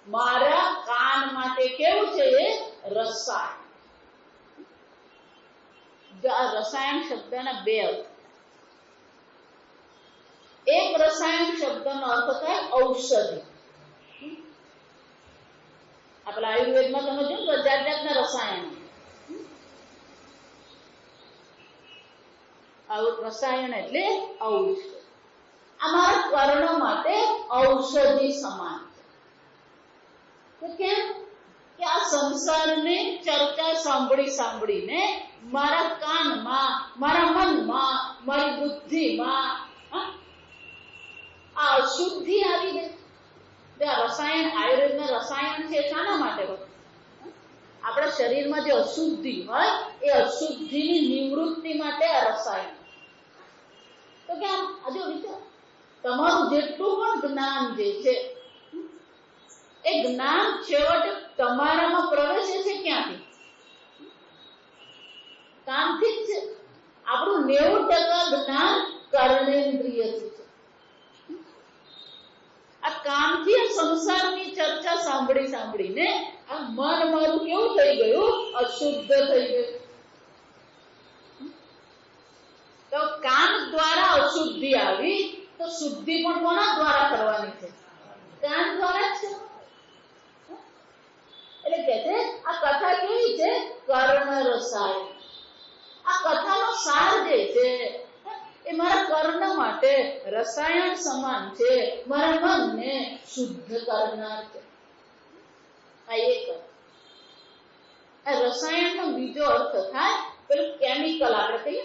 મારા કાન માટે કેવું છે? એ રસાયણ. આ રસાયણ શબ્દના બે અર્થ. એક રસાયણ શબ્દનો અર્થ થાય ઔષધિ. આપણા આયુર્વેદમાં તમે જો જાત જાતના રસાયણ. રસાયણ એટલે ઔષધ. અમારા કર્ણ માટે ઔષધિ સમાન છે. કેમ? કે આ સંસારની ચર્ચા સાંભળીને મારા કાનમાં, મારા મનમાં, મારી બુદ્ધિમાં આ અશુદ્ધિ આવી ગઈ. રસાયણ, આયુર્વેદના રસાયણ છે શાના માટે હોય? આપણા શરીરમાં જે અશુદ્ધિ હોય એ અશુદ્ધિની નિવૃત્તિ માટે આ રસાયણ. તો કે આ જો વિચાર, તમારું જેટલું પણ જ્ઞાન જે છે એ જ્ઞાન છેવટે તમારામાં પ્રવેશે છે ક્યાંથી? કાનથી જ છે. આપણું 90% જ્ઞાન કર્ણેન્દ્રિયથી છે. આ કાનથી સંસારની ચર્ચા સાંભળીને આ મન મારું કેવું થઈ ગયું? અશુદ્ધ થઈ ગયું. તો કાન દ્વારા અશુદ્ધિ આવી તો શુદ્ધિ પણ કોના દ્વારા કરવાની છે? કાન દ્વારા જ છે. એટલે કે છે આ કથા કેવી છે? કર્ણ રસાયણ. આ કથાનો સાર જે છે એ મારા કર્ણ માટે રસાયણ સમાન છે, મારા મનને શુદ્ધ કરનાર છે. આ એક આ રસાયણનો બીજો અર્થ થાય પેલું કેમિકલ. આપણે કહીએ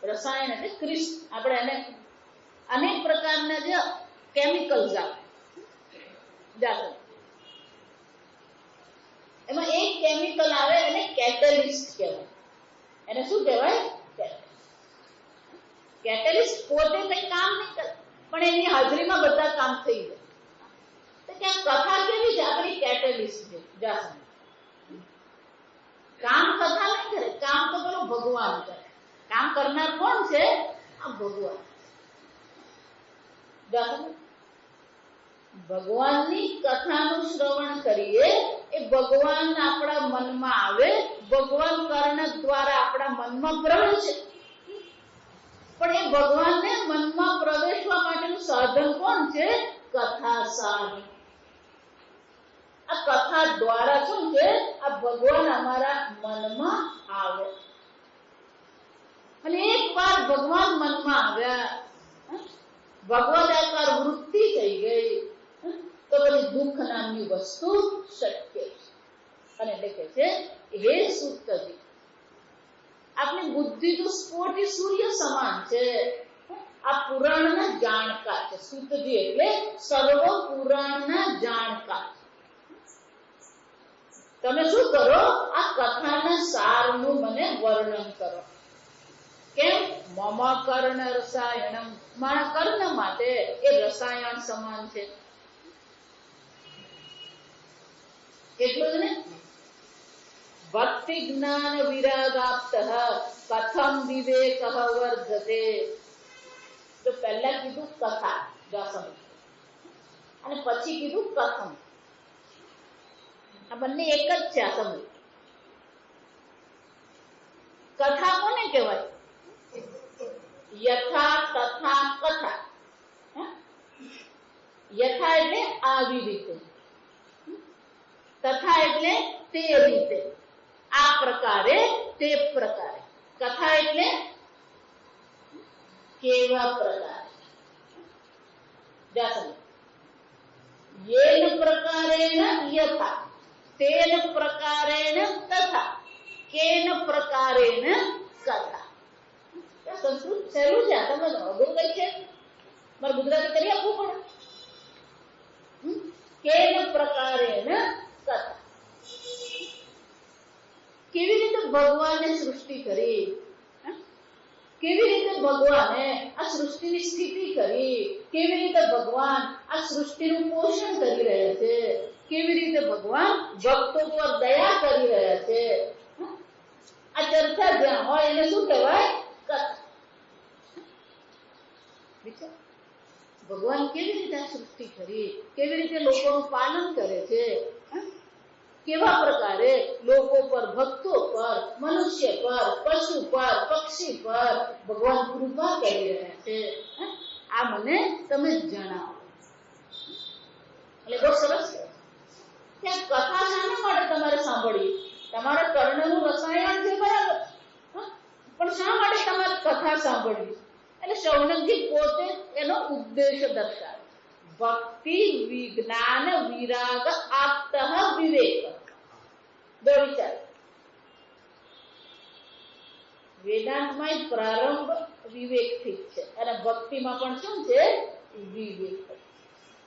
રસાયણ એટલે ક્રિસ્ટ. આપણે એને અનેક પ્રકારના જે કેમિકલ્સ આવે જાતો, એમાં એક કેમિકલ આવે એને કેટેલિસ્ટ કહેવાય. એને શું કહેવાય? કેટેલિસ્ટ પોતે કઈ કામ નહીં કરે પણ એની હાજરીમાં બધા કામ થઈ જાય. તો ક્યાં કથા કેવી છે? આપણી કેટેલિસ્ટ છે. જાતો કામ કથા નહીં કરે, કામ તો પેલું ભગવાન કરે. કામ કરનાર કોણ છે? આ ભગવાન. ભગવાનની કથાનું શ્રવણ કરીએ એ ભગવાન આપણા મનમાં આવે, ભગવાન કર્ણ દ્વારા આપણા મનમાં પ્રવેશે. પણ એ ભગવાનને મનમાં પ્રવેશવા માટેનું સાધન કોણ છે? કથા સાર. આ કથા દ્વારા શું છે? આ ભગવાન અમારા મનમાં આવે. અને એકવાર ભગવાન મનમાં આવ્યા, ભગવદાકાર વૃત્તિ થઈ ગઈ, તો પછી દુઃખ નામની વસ્તુ શક્ય છે. અને એટલે કે છે હે સૂતજી, આપની બુદ્ધિ તો સ્ફોટી સૂર્ય સમાન છે. આ પુરાણના જાણકાર છે. સૂતજી એટલે સર્વ પુરાણના જાણકાર. તમે શું કરો? આ કથાના સારનું મને વર્ણન કરો. કેમ? મમ કર્ણ રસાયણમ, મારા કર્ણ માટે એ રસાયણ સમાન છે. એટલું જ ને, ભક્તિ જ્ઞાન વિરાગાપ્ત કથમ વિવેક વર્ધતે. તો પહેલા કીધું કથા જાસમ, અને પછી કીધું કથમ. આ બંને એક જ છે. આ સમજ. કથા કોને કહેવાય? યથા તથા કથા. યથા એટલે આવી રીતે, તથા એટલે તે રીતે, આ પ્રકારે તે પ્રકારે. કથા એટલે કેવા પ્રકારે. યેન પ્રકારેણ યથા, તેન પ્રકારેણ તથા, કેન પ્રકારેણ કથા. સંસ્કૃત સહેલું છે. તમે અઘરું કઈ છે? મારે ગુજરાતી કરી આપવું પડે. કેન પ્રકારેણ કથા. કેવી રીતે ભગવાને સૃષ્ટિ કરી, કેવી રીતે ભગવાને આ સૃષ્ટિની સ્થિતિ કરી, કેવી રીતે ભગવાન આ સૃષ્ટિનું પોષણ કરી રહ્યા છે, કેવી રીતે ભગવાન ભક્તો પર દયા કરી રહ્યા છે. આ ચર્ચા જ્યાં હોય એને શું કહેવાય? કથા. ભગવાન કેવી રીતે આ સૃષ્ટિ કરી, કેવી રીતે લોકોનું પાલન કરે છે, કેવા પ્રકારે લોકો પર, ભક્તો પર, મનુષ્ય પર, પશુ પર, પક્ષી પર ભગવાન કૃપા કરી રહ્યા છે. આ મને તમે જણાવો. એટલે બહુ સરસ છે. ત્યાં કથા શાના માટે તમારે સાંભળવી? તમારા કર્ણનું રસાયણ છે, બરાબર, પણ શા માટે તમારે કથા સાંભળવી? એટલે શૌનકજી પોતે એનો ઉદ્દેશ દર્શાવે. ભક્તિ વિજ્ઞાન વિરાગ આપત વિવેક. બે વિચાર. વેદાંતમાં પ્રારંભ વિવેકથી છે અને ભક્તિમાં પણ શું છે? વિવેક.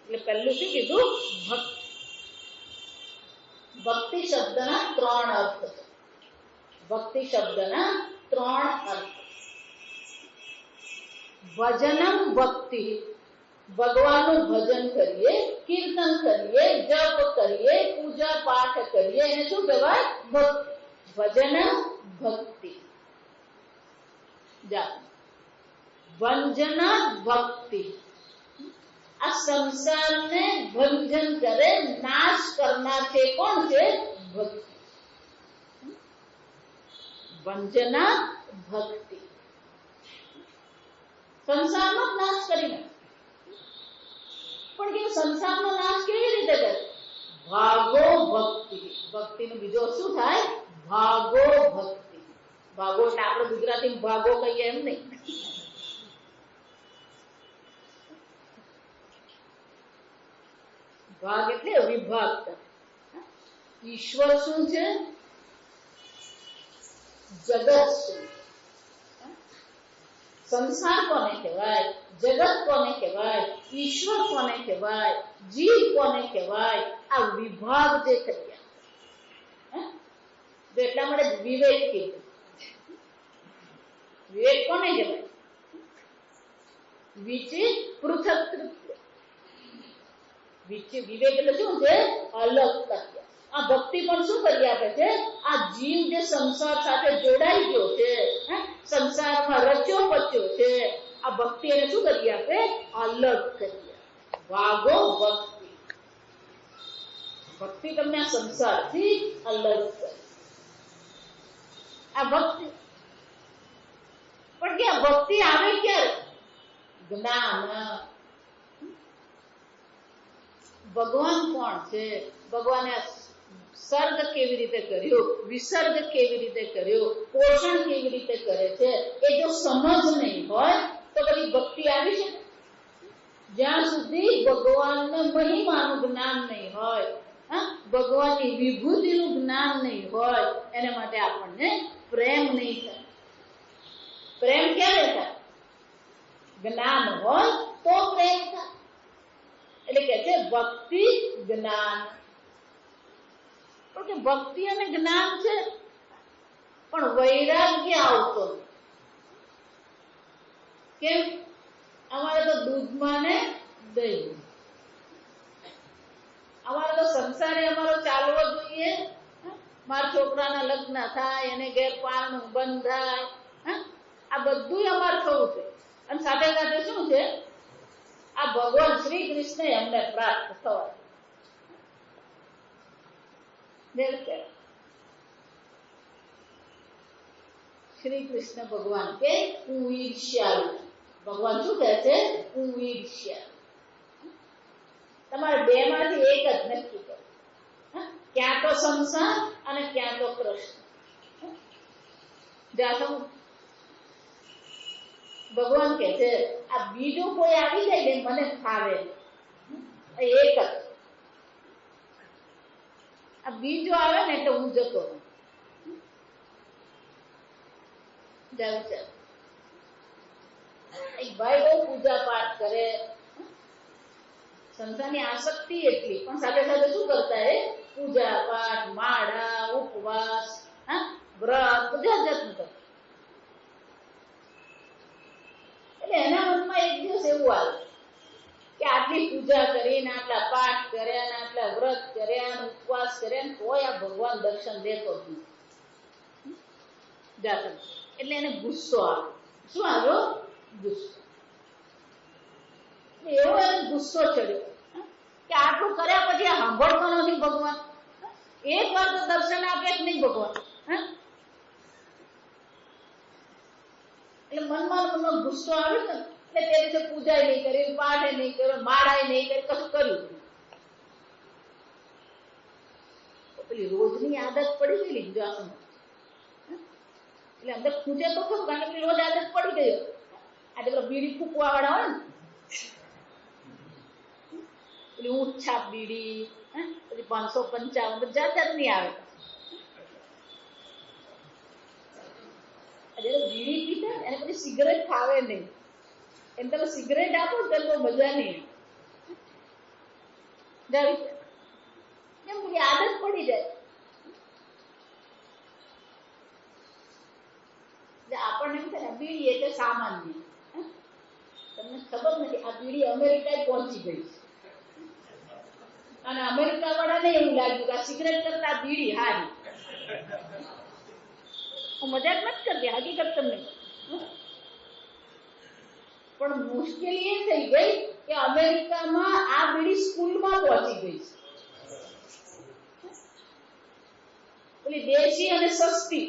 એટલે પહેલું શું કીધું? ભક્તિ શબ્દના 3 અર્થ છે. ભક્તિ શબ્દના 3 અર્થ. ભજનમ ભક્તિ, ભગવાનનું ભજન કરીએ, કીર્તન કરીએ, જપ કરીએ, પૂજા પાઠ કરીએ, એને શું કહેવાય? ભક્તિ. ભજનમ ભક્તિ. ભંજન ભક્તિ, આ સંસારને ભંજન કરે, નાશ કરનાર છે કોણ છે? ભક્તિ. ભંજન ભક્તિ, સંસારનો નાશ કરીને. પણ કે સંસારનો નાશ કેવી રીતે કરે? ભાગો ભક્તિ. ભક્તિનો બીજો શું થાય? ભાગો ભક્તિ. ભાગો એટલે આપણે ગુજરાતીમાં ભાગો કહીએ એમ નહીં. ભાગ એટલે વિભાગ. ઈશ્વર શું છે? જગત શું? સંસાર કોને કહેવાય? જગત કોને કહેવાય? ઈશ્વર કોને કહેવાય? જીવ કોને કહેવાય? આ વિભાગ જે કર્યા, એટલા માટે વિવેક કીધું. વિવેક કોને કહેવાય? વિચે પૃથક. વિવેક એટલે શું છે? અલગ કર્યા. આ ભક્તિ પણ શું કરી આપે છે? આ જીવ જે સંસાર સાથે જોડાઈ ગયો છે, સંસારમાં રચ્યો પચ્યો છે, આ ભક્તિ એને શું કરી આપે? અલગ કરી. ભાગો ભક્તિ. ભક્તિ તમને આ સંસારથી અલગ કરે. આ ભક્તિ પણ કે આ ભક્તિ આવે ક્યારે? જ્ઞાન. ભગવાન કોણ છે? ભગવાને સર્ગ કેવી રીતે કર્યો, વિસર્ગ કેવી રીતે કર્યો, પોષણ કેવી રીતે કરે છે, એ જો સમજ નહીં હોય તો પછી ભક્તિ આવી છે? જ્યાં સુધી ભગવાનના મહિમાનું જ્ઞાન નહીં હોય, ભગવાનની વિભૂતિનું જ્ઞાન નહીં હોય, એના માટે આપણને પ્રેમ નહીં થાય. પ્રેમ ક્યારે થાય? જ્ઞાન હોય તો પ્રેમ થાય. એટલે કે છે ભક્તિ જ્ઞાન. કે ભક્તિ અને જ્ઞાન છે પણ વૈરાગ્ય આવતો નથી. કેમ? અમારે તો દૂધમાં ને દહીં, અમારે તો સંસારે અમારો ચાલવો જોઈએ. મારા છોકરાના લગ્ન થાય, એને ઘેર પારણું બંધાય, આ બધું અમારે થવું છે. અને સાથે સાથે શું છે? આ ભગવાન શ્રી કૃષ્ણ અમને પ્રાપ્ત થવા. શ્રી કૃષ્ણ ભગવાન કે હું ઈર્ષ્યાળુ. ભગવાન શું કહે છે? હું ઈર્ષ્યાળુ. તમારે બે માંથી એક જ નક્કી કરો. ક્યાં તો સંસાર અને ક્યાં તો કૃષ્ણ. ભગવાન કે છે આ બીજું કોઈ આવી જાય ને મને ફાવે એક જ. આ બીજો આવે ને એટલે હું જતો રહું. ભાઈ બહુ પૂજા પાઠ કરે, સંસારની આસક્તિ એટલી, પણ સાથે સાથે શું કરતા? એ પૂજા પાઠ, માળા, ઉપવાસ, વ્રત, બધા જાતનું કરતા. એટલે એના મનમાં એક દિવસ એવું આવે કે આટલી પૂજા કરીને, આટલા પાઠ કર્યા, આટલા વ્રત કર્યા, ઉપવાસ કર્યા, તોય આ ભગવાન દર્શન દેતો જ નથી. એટલે એને ગુસ્સો આવે. શું આવ્યો? ગુસ્સો. એવો એને ગુસ્સો ચડ્યો કે આટલું કર્યા પછી આ સાંભળતો નથી ભગવાન. એક વાર તો દર્શન આપે જ નહીં ભગવાન. એટલે મનમાં ગુસ્સો આવ્યો ને, એટલે તે દિવસે પૂજા નહીં કરી, પાઠે નહીં કર્યો, માળાએ નહીં કરી, કશું કર્યું. પેલી રોજની આદત પડી ગયેલી. જો આ એટલે અંદર ખૂંચે તો ખરું, કારણ કે રોજ આદત પડી ગયો. આજે પેલો બીડી ફૂંકવા વાળા હોય ને, પેલી ઊંટ છાપ બીડી, પછી 555 જાત જાતની આવે. બીડી પીતા એને પછી સિગરેટ ખાવે નહીં. એમ તમે સિગરેટ આપો તો મજા નહીં. એમ બધી આદત પડી જાય. આપણને એમ થાય બીડી એટલે સામાન્ય, બીડી અમેરિકાએ પહોંચી ગઈ છે અને અમેરિકા વાળાને એવું લાગ્યું કે આ સિગરેટ કરતા બીડી હારી. હું મજાક નથી કરતી, હકીકત તમને. પણ મુશ્કેલી એ થઈ ગઈ કે અમેરિકામાં આ બીડી સ્કૂલમાં પહોંચી ગઈ છે. પેલી દેશી અને સસ્તી.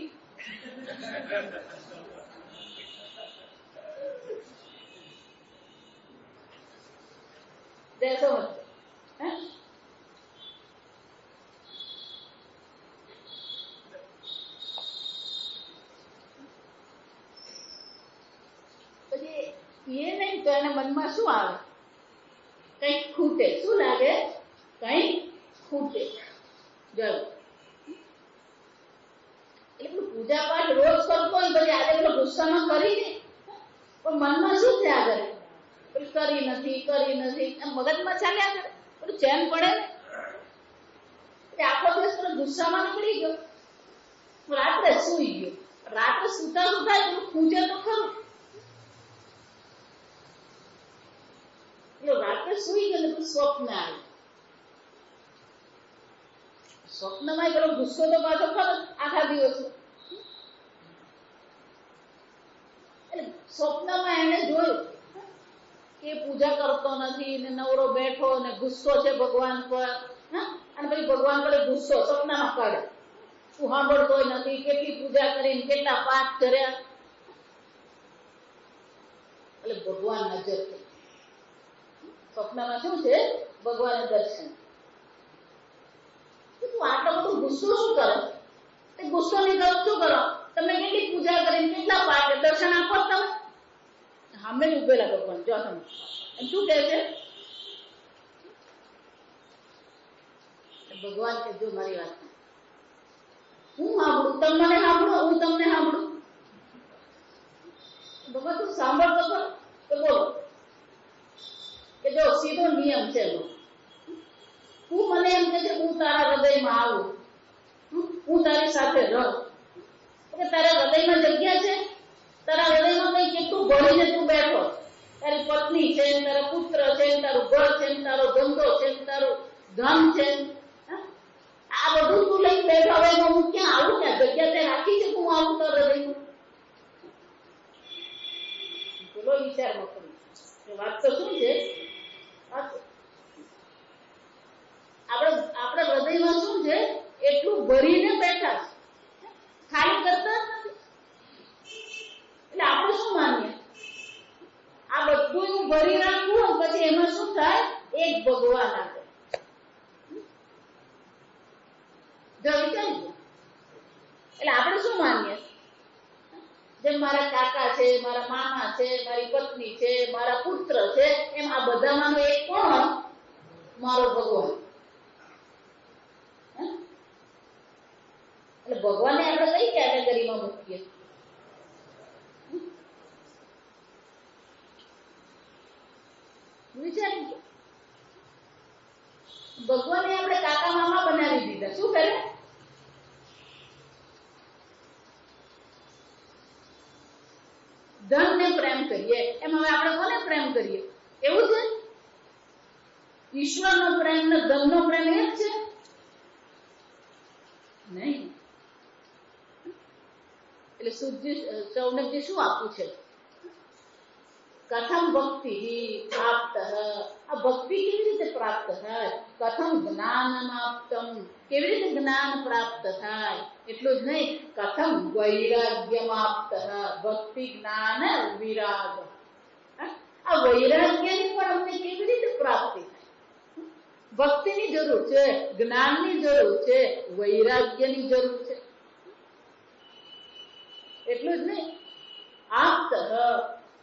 દેશો પછી એ નહીં તો એના મનમાં શું આવે? કંઈક ખૂટે. શું લાગે? કંઈક ખૂટે. જો એટલે પૂજા પાઠ રોજ કરતો હોય પછી આજે પેલો ગુસ્સામાં કરી દે, પણ મનમાં શું થયા કરે? કરી નથી એમ મગજમાં ચાલ્યા કરે. પેલું ચેન પડે ને આખો દિવસ પેલો ગુસ્સામાં નીકળી ગયો, રાત્રે સુઈ ગયો. રાત્રે સુતા પેલું પૂજે તો ખરું. રાત્રે સુઈ ગયો ને સ્વપ્ન આવ્યું. સ્વપ્નમાં પેલો ગુસ્સો તો પાછો ખરો આખા દિવસ. એટલે સ્વપ્નમાં એને જોયું કે પૂજા કરતો નથી ને નવરો બેઠો ને ગુસ્સો છે ભગવાન પર. અને પછી ભગવાન પર ગુસ્સો સપનામાં કાઢે. તું સાંભળતો નથી, કેટલી પૂજા કરીને કેટલા પાઠ કર્યા. એટલે ભગવાન નજર થઈ. સપનામાં શું છે? ભગવાન દર્શન. તું આટલો બધો ગુસ્સો શું કરે? તે ગુસ્સો નહીં કરો શું કરો? તમે કેટલી પૂજા કરીને કેટલા પાઠ દર્શન આપો તમે? સામે ઉભેલા ભગવાન જો તમે શું કહે છે? ભગવાન કે જો મારી વાત હું સાંભળું, તમે મને સાંભળો, હું તમને સાંભળું. ભગવાન તું સાંભળતો ખરો? તો બોલો કે જો સીધો નિયમ છે. તું મને એમ કે હું તારા હૃદયમાં આવું, હું તારી સાથે રહું. તારા હૃદયમાં જગ્યા છે? તારા હૃદયમાં કઈ કેટલું ભરીને તું બેઠો? તારી પત્ની છે, તારા પુત્ર છે, તારું ઘર છે, તારો ધંધો છે, તારું ધન છે, આ બધું તું લઈને બેઠો. હવે હું ક્યાં આવું? ક્યાં જગ્યા તે રાખી છે હું આવું તારા હૃદયમાં? બોલો વિચારમાં કરું. વાત તો શું છે? આપણા હૃદયમાં શું છે? એટલું ભરીને બેઠા છે, ખાલી કરતા નથી. એટલે આપણે શું માનીએ? આ બધું એવું ભરી રાખવું પછી એમાં શું થાય? એક ભગવાન આવે. એટલે આપણે શું માનીએ? જેમ મારા કાકા છે, મારા મામા છે, મારી પત્ની છે, મારા પુત્ર છે, એમ આ બધામાંનો એક કોણ? મારો ભગવાન. એટલે ભગવાનને આપણે કઈ કેટેગરીમાં મૂકીએ? વિચારી. ભગવાનને આપણે કાકા મામા બનાવી દીધા. શું કરે? ધનને પ્રેમ કરીએ એમ હવે આપણે કોને પ્રેમ કરીએ? એવું છે? ઈશ્વરનો પ્રેમ ને ધનનો પ્રેમ એક છે? નહીં. એટલે સૌનકજી શું આપવું છે? કથમ ભક્તિ પ્રાપ્ત. આ ભક્તિ કેવી રીતે પ્રાપ્ત થાય? કથમ જ્ઞાનમાપ્તમ. કેવી રીતે જ્ઞાન પ્રાપ્ત થાય? એટલું જ નહીં, કથમ વૈરાગ્યમાપ્ત. ભક્તિ, જ્ઞાન, વિરાગ. આ વૈરાગ્યની પણ અમને કેવી રીતે પ્રાપ્તિ થાય? ભક્તિની જરૂર છે, જ્ઞાનની જરૂર છે, વૈરાગ્યની જરૂર છે. એટલું જ નહીં, આપ્ત.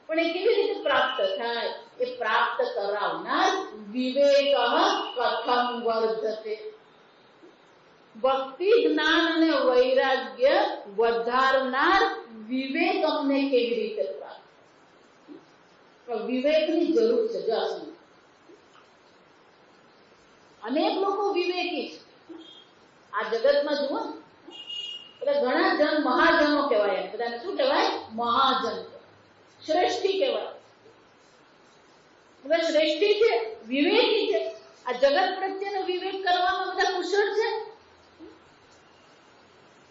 પણ એ કેવી રીતે પ્રાપ્ત થાય? એ પ્રાપ્ત કરાવનાર વિવેક કથમ વર્ધતે. ભક્તિ, જ્ઞાન અને વૈરાગ્ય વધારનાર વિવેક અમને કેવી રીતે પ્રાપ્ત? વિવેકની જરૂર છે. અનેક લોકો વિવેકી છે આ જગતમાં. જુઓ એટલે ઘણા જન મહાજનો કહેવાય. બધાને શું કહેવાય? મહાજન, શ્રેષ્ઠી કહેવાય. હવે શ્રેષ્ઠી છે, વિવેકી છે, આ જગત પ્રત્યેનો વિવેક કરવામાં બધા કુશળ છે,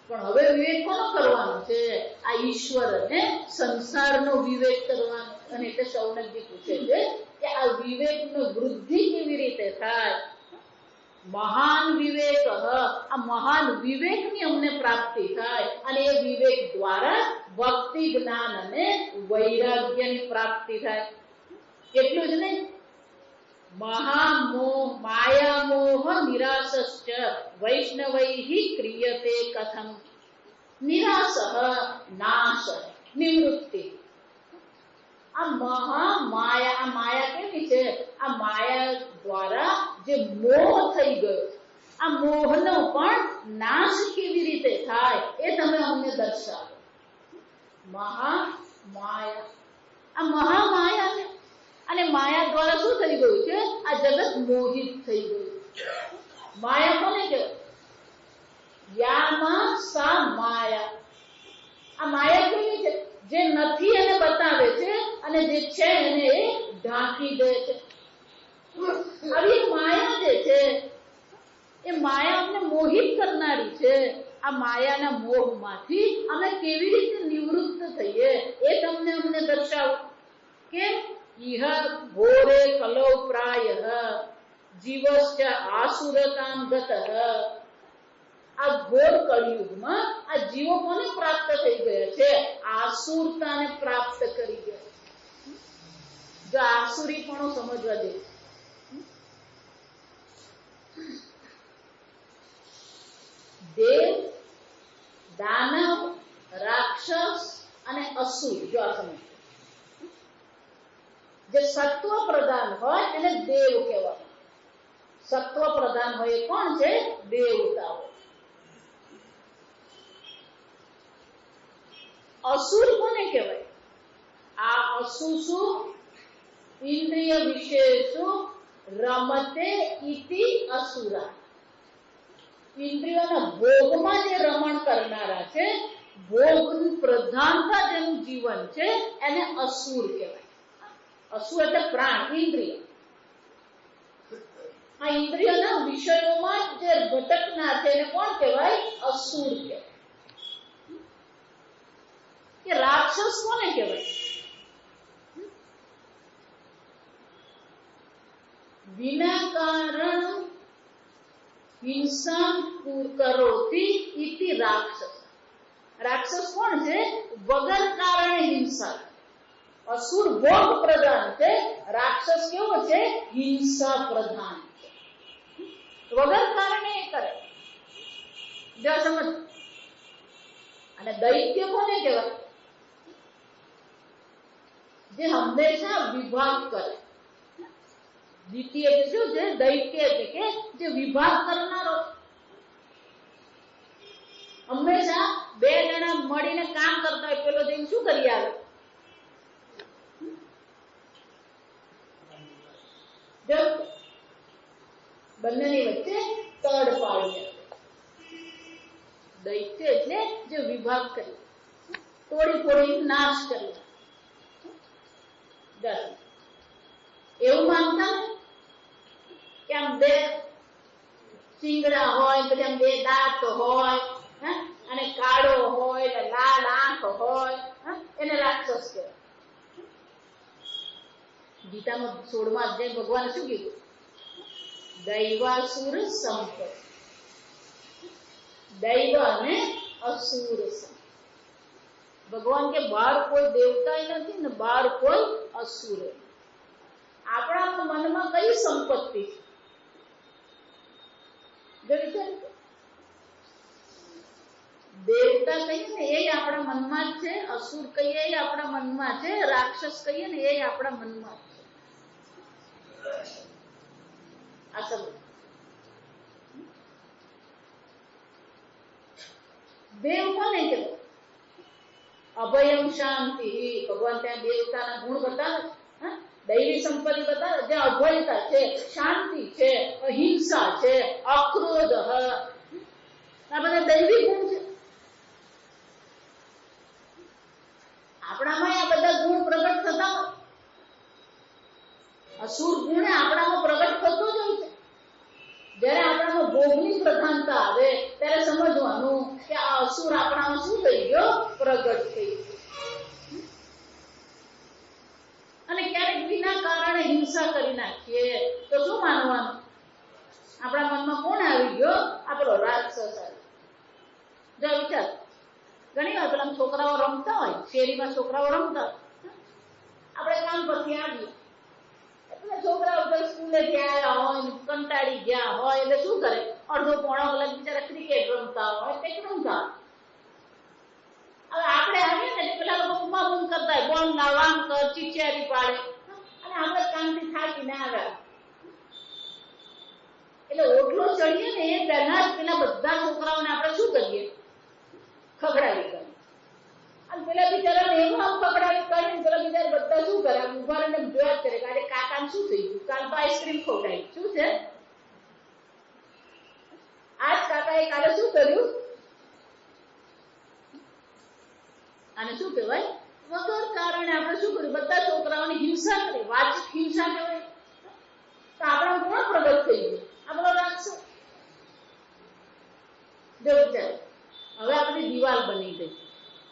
પણ હવે વિવેક કોનો કરવાનો છે? આ ઈશ્વર અને સંસારનો વિવેક કરવાનો. અને એટલે શૌનકજી પૂછે છે કે આ વિવેકનો વૃદ્ધિ કેવી રીતે થાય? મહાન વિવેક, આ મહાન વિવેકની અમને પ્રાપ્તિ થાય અને એ વિવેક દ્વારા ભક્તિ, જ્ઞાન અને વૈરાગ્યની પ્રાપ્તિ થાય. એટલું જ નહીં, મહામોહ માયામોહ નિરાશશ્ચ વૈષ્ણવૈઃ ક્રિયતે કથમ. નિરાશ, નાશ, નિવૃત્તિ. આ મહામાયા, આ માયા કેવી છે? આ માયા દ્વારા જે મોહ થઈ ગયો, આ મોહનો પણ નાશ કેવી રીતે થાય એ તમે અમને દર્શાવો. મહામાયા, આ મહામાયા છે અને માયા દ્વારા શું થઈ ગયું છે? આ જગત મોહિત થઈ ગયું. માયા કોને કહેવાય? યામાં સા માયા. આ માયા કેવી છે? જે નથી એને બતાવે છે અને જે છે એને એ ઢાંકી દે છે. આવી માયા જે છે એ માયા અમને મોહિત કરનારી છે. આ માયાના મોહમાંથી અમે કેવી રીતે નિવૃત્ત થઈએ એ તમને અમને દર્શાવો. કેમ? ઇહ ઘોરે કલૌ પ્રાયઃ જીવશ્ચ આસુરતામ ગતઃ. આ ઘોર કળિયુગમાં આ જીવો કોને પ્રાપ્ત થઈ ગયા છે? આસુરતાને પ્રાપ્ત કરી ગયા. જો આસુરીપણું સમજવા દે. દેવ, દાનવ, રાક્ષસ અને અસુર, જો આ સમજ. જે સત્વ પ્રધાન હોય એને દેવ કહેવાય. સત્વ પ્રધાન હોય એ કોણ છે? દેવતાઓ. અસુર કોને કહેવાય? આ અસુસુ ઇન્દ્રિય વિશેષુ રમતે ઇતિ અસુરા. ઇન્દ્રિયોના ભોગમાં જે રમણ કરનારા છે, ભોગ પ્રધાનતા જેનું જીવન છે, એને અસુર કહેવાય. અસુર એટલે પ્રાણ, ઇન્દ્રિય. આ ઇન્દ્રિયોના વિષયોમાં જે ભટકનાર છે એને કોણ કહેવાય? અસુર કહેવાય. કે રાક્ષસ કોને કહેવાય? વિના કારણ હિંસા કરોતિ ઇતિ રાક્ષસ. રાક્ષસ કોણ છે? વગર કારણે હિંસા. અસુર ભોગ પ્રધાન છે, રાક્ષસ કેવો છે? હિંસા પ્રધાન છે. વગર કારણે એ કરે. જો સમજ. અને દૈત્ય કોને કહેવાય? જે હંમેશા વિભાગ કરે. દ્વિતીય એટલે શું છે? દૈત્ય એટલે કે જે વિભાગ કરનારો. હંમેશા બે જણા મળીને કામ કરતા હોય, પેલો જઈને શું કરી આવે? જો બંનેની વચ્ચે તડ પાડી આવે. દૈત્ય એટલે જે વિભાગ કરી, તોડી ફોડી નાશ કરી. એવું માનતા કે આમ બે શિંગડા હોય, પછી આમ બે દાંત હોય અને કાળો હોય ને લાલ આંખ હોય, એને રાક્ષસ કહેવાય. ગીતામાં 16મા અધ્યાય ભગવાને શું કીધું? દૈવાસુર સંપત્તિ. દૈવ અને અસુર. ભગવાન કે બહાર કોઈ દેવતા નથી ને બહાર કોઈ અસુર. આપણા મનમાં કઈ સંપત્તિ છે? દેવતા કહીએ ને એ આપણા મનમાં જ છે, અસુર કહીએ એ આપણા મનમાં છે, રાક્ષસ કહીએ ને એ આપણા મનમાં છે. આ સમજ. દેવ કોને કહેવાય? અભયમ શાંતિ. ભગવાન ત્યાં દેવતાના ગુણ બતાવે, દૈવી સંપત્તિ બતાવે. જે અભયતા છે, શાંતિ છે, અહિંસા છે, અક્રોધ, આ બધા દૈવી ગુણ છે. આપણામાં આ બધા ગુણ પ્રગટ થતા હોય. અસુર ગુણ આપણામાં પ્રગટ થતો જ હોય છે. જ્યારે આપણામાં ભોગની પ્રધાનતા આવે ત્યારે સમજવાનું કે આ અસુર આપણામાં શું થઈ ગયો? પ્રગટ થઈ ગયો. અને ક્યારેક વિના કારણે હિંસા કરી નાખીએ તો શું માનવાનું? આપણા મનમાં કોણ આવી ગયો? આપણો રાક્ષસ આવી. જો વિચાર, ઘણી વાર પેલા છોકરાઓ રમતા હોય, શેરીમાં છોકરાઓ રમતા હોય, આપણે કામ પરથી આવીએ એટલે છોકરાઓ સ્કૂલેથી આવ્યા હોય, કંટાળી ગયા હોય એટલે શું કરે? અડધો પોણો કલાક બિચારા ક્રિકેટ રમતા હોય, કંઈક રમતા હોય. હવે આપણે આવીએ ને પેલા લોકો બૂમાબૂમ કરતા હોય, બોલ લાવ, આમ કર, ચીચિયારી પાડે, અને આપણે કામથી થાકીને આવ્યા એટલે ઓટલો ચડીએ ને એ પહેલા જ પેલા બધા છોકરાઓને આપણે શું કરીએ? ખખડાવી કરીએ. અને પેલા બિચારાને એવું આમ ખખડાવી કરીને પેલા બિચારા બધા શું કરે? ઉભા રહીને જોયા જ કરે કે આજે કાકાને શું થઈ ગયું? કાલ તો આઈસ્ક્રીમ ખવડાવી. શું છે? આજ કાકાએ કાલે શું કર્યું? અને શું કહેવાય? વગર કારણે આપણે શું કર્યું? બધા છોકરાઓની હિંસા કરી, વાચિક હિંસા કહેવાય. તો આપણા કોણ પ્રગટ થઈ ગયું? આપણો રાક્ષસ. જો વિચાર, હવે આપણી દિવાલ બની ગઈ,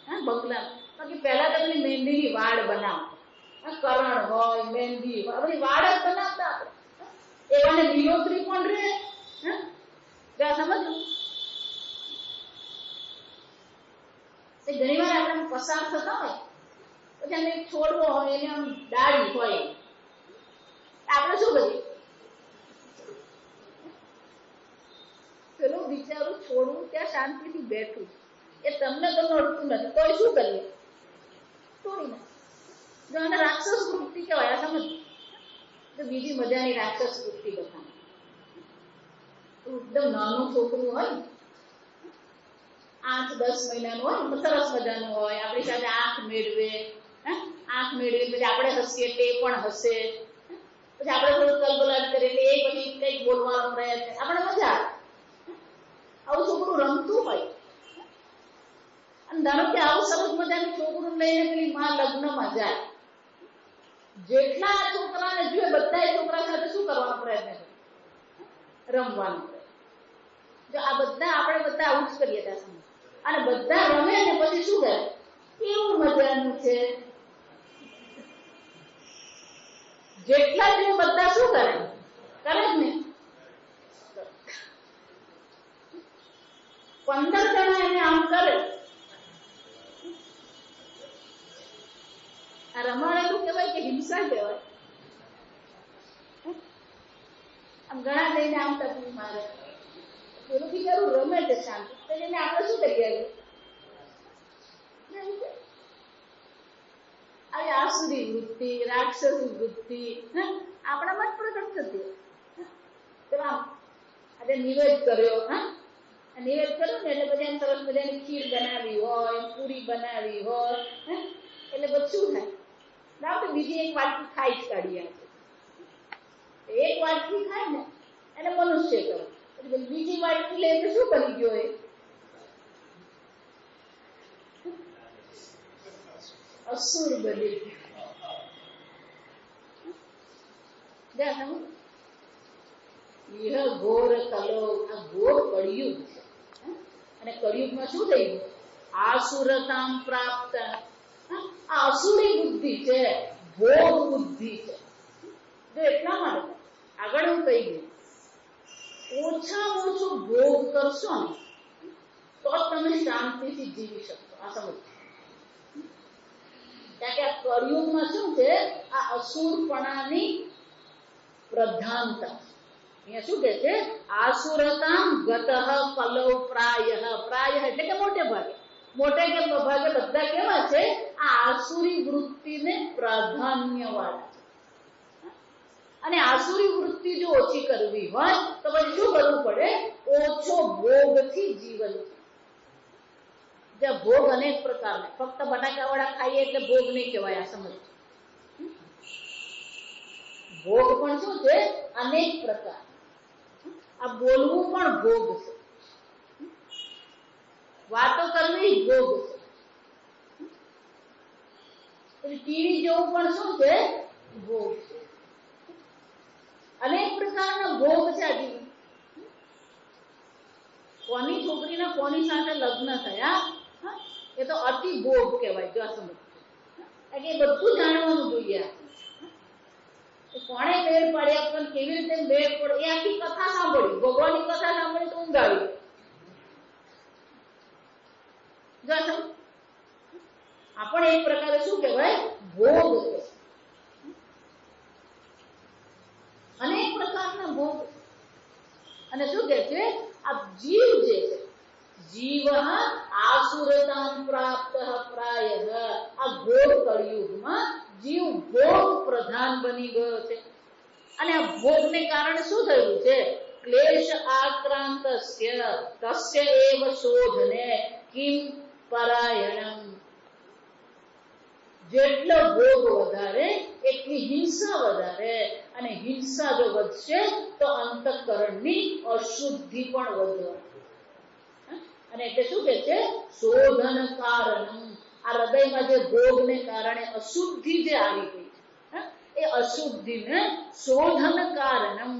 હા, બંગલા. બાકી પહેલા તો આપણી મહેંદીની વાડ બનાવતા, કરણ હોય, મહેંદી હોય, આપણી વાડ જ બનાવતા આપણે. એવાને લીલોતરી પણ રહે. હા, સમજો. ઘણી વાર આપણે પસાર થતા હોય પછી અમે છોડવો હોય એને આમ ડાળી હોય, આપણે શું કરીએ? પેલું બિચારું છોડવું ત્યાં શાંતિથી બેઠું, એ તમને તો નડતું નથી, તોય શું કરીએ? તોડી નાખે. જો આને રાક્ષસ વૃત્તિ કહેવાય. આ સમજ. તો બીજી મજાની રાક્ષસ વૃત્તિ બતાવે. એકદમ નાનું છોકરું હોય, 8-10 મહિનાનું હોય, સરસ મજાનું હોય, આપણી સાથે આંખ મેળવે, આંખ મેળવી પછી આપણે હસીએ તે પણ હસે, પછી આપણે થોડું કલબલાટ કરીએ એ પછી કંઈક બોલવાનો પ્રયત્ન, આપણે મજા આવે. આવું છોકરું રમતું હોય અને ધારો કે આવું સરસ મજાનું છોકરું લઈને પેલી માં લગ્નમાં જાય, જેટલા છોકરાને જોઈએ બધા છોકરા સાથે શું કરવાનો પ્રયત્ન કરે? રમવાનો પ્રયત્ન. જો આ બધા આપણે બધા આવું જ કરીએ ત્યાં સમજ. અને બધા રમે ને પછી શું કરે? કેવું મજાનું છે. જેટલા જોઈએ બધા શું કરે? કરે જ ને. 15 જણા એને આમ કરે. આ રમાડેલું કહેવાય કે હિંસા કહેવાય? આમ ઘણા લઈને આમ તકલીફ મારે, પેલું બિચારું રમે છે શાંતિ, તો એને આપણે શું કરીએ? આવી આસુરી વૃત્તિ, રાક્ષસી વૃત્તિ આપણામાં જ પ્રગટ થતી. પેલા આજે નિવેદ કર્યો, નિવેદ કર્યો ને એટલે પછી એમ સરસ મજાની ખીર બનાવી હોય, પૂરી બનાવી હોય, એટલે પછી શું થાય? આપણે બીજી એક વાટકી ખાઈ જ કાઢીએ. એક વાટકી ખાય ને એને મનુષ્ય કરો, બીજી વાટકી લે તો શું કરી ગયો? એ અસુર બની. ઘોર કલો, આ ઘોર કળિયુગ છે. અને કળિયુગમાં શું થઈ ગયું? આસુરતામ પ્રાપ્ત. આ અસુરી બુદ્ધિ છે, ભોગ બુદ્ધિ છે. જો એટલા માટે આગળ હું કહી ગયું, ઓછામાં ઓછો ભોગ કરશો ને તો તમે શાંતિથી જીવી શકશો. આ સમજ. કારણ કે આ કળિયુગમાં શું છે? આ અસુરપણાની પ્રધાનતા. અહીંયા શું કે છે? આસુરતામ ગતઃ કલૌ પ્રાયઃ. પ્રાયઃ એટલે કે મોટે ભાગે. મોટે કે ભાગે બધા કેવા છે? આ આસુરી વૃત્તિને પ્રાધાન્યવાળા છે. અને આસુરી વૃત્તિ જો ઓછી કરવી હોય તો પછી શું કરવું પડે? ઓછો ભોગથી જીવન. જ્યાં ભોગ અનેક પ્રકારના, ફક્ત બટાકાવાળા ખાઈએ એટલે ભોગ નહીં કહેવાય. આ સમજ. ભોગ પણ શું છે? અનેક પ્રકાર. આ બોલવું પણ ભોગ છે, વાતો કરવી ભોગ છે, ટીવી જોવું પણ શું છે? ભોગ છે. વ્યક્તિના કોની સાથે લગ્ન થયા, એ તો અતિ ભોગ કહેવાય. જો આ સમજ, એ બધું જાણવાનું જોઈએ. કોણે મેળ પાડ્યા, પણ કેવી રીતે મેળ પડે, એ આખી કથા સાંભળી, ભગવાનની કથા સાંભળી તો ઊંઘ આવી. આપણે એક પ્રકારે શું કહેવાય, ભોગ. અનેક પ્રકારના ભોગ. અને શું કે છે, આ જીવ જે છે, જીવ આસુરતામ પ્રાપ્ત પ્રાયઃ, આ ભોગ કળિયુગમાં જીવ ભોગ પ્રધાન બની ગયો છે. અને આ ભોગને કારણે શું થયું છે, ક્લેશ આક્રાંતસ્ય તસ્ય એવ શોધને કિમ પરાયણમ. જેટલો ભોગ વધારે એટલી હિંસા વધારે, અને હિંસા જો વધશે તો અંતઃકરણની અશુદ્ધિ પણ વધશે. અને એટલે શું કે છે, શોધન કારણમ. આ હૃદયમાં જે ભોગને કારણે અશુદ્ધિ જે આવી ગઈ છે, એ અશુદ્ધિને શોધન કારણમ,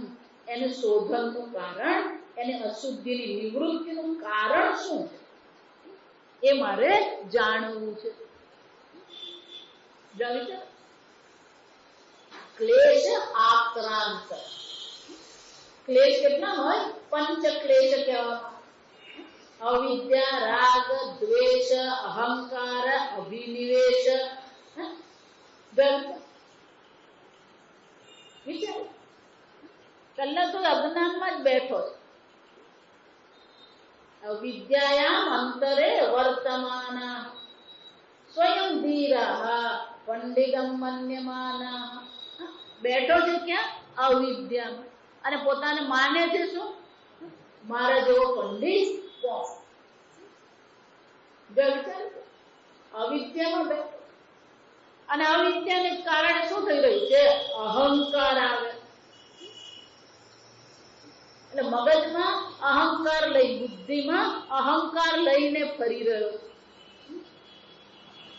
એને શોધનનું કારણ, એને અશુદ્ધિની નિવૃત્તિનું કારણ શું છે, એ મારે જાણવું છે. ક્લેશ આક્રાંત. ક્લેશ કેટલા હોય, પંચ ક્લેશ કહેવામાં. અવિદ્યા, રાગ, દ્વેષ, અહંકાર, અભિનિવેશ. વિચાર, પહેલા તો અજ્ઞાનમાં જ બેઠો છે. અવિદ્યાયામ અંતરે વર્તમાના સ્વયં ધીરા પંડિતમ મન્યમાના. બેઠો છે ક્યાં, અવિદ્યામાં, અને પોતાને માને છે શું, મારા જેવો પંડિત કોણ. અવિદ્યામાં બેઠો. અને અવિદ્યાને કારણે શું થઈ રહ્યું છે, અહંકાર આવે. એટલે મગજમાં અહંકાર લઈ, બુદ્ધિમાં અહંકાર લઈને ફરી રહ્યો.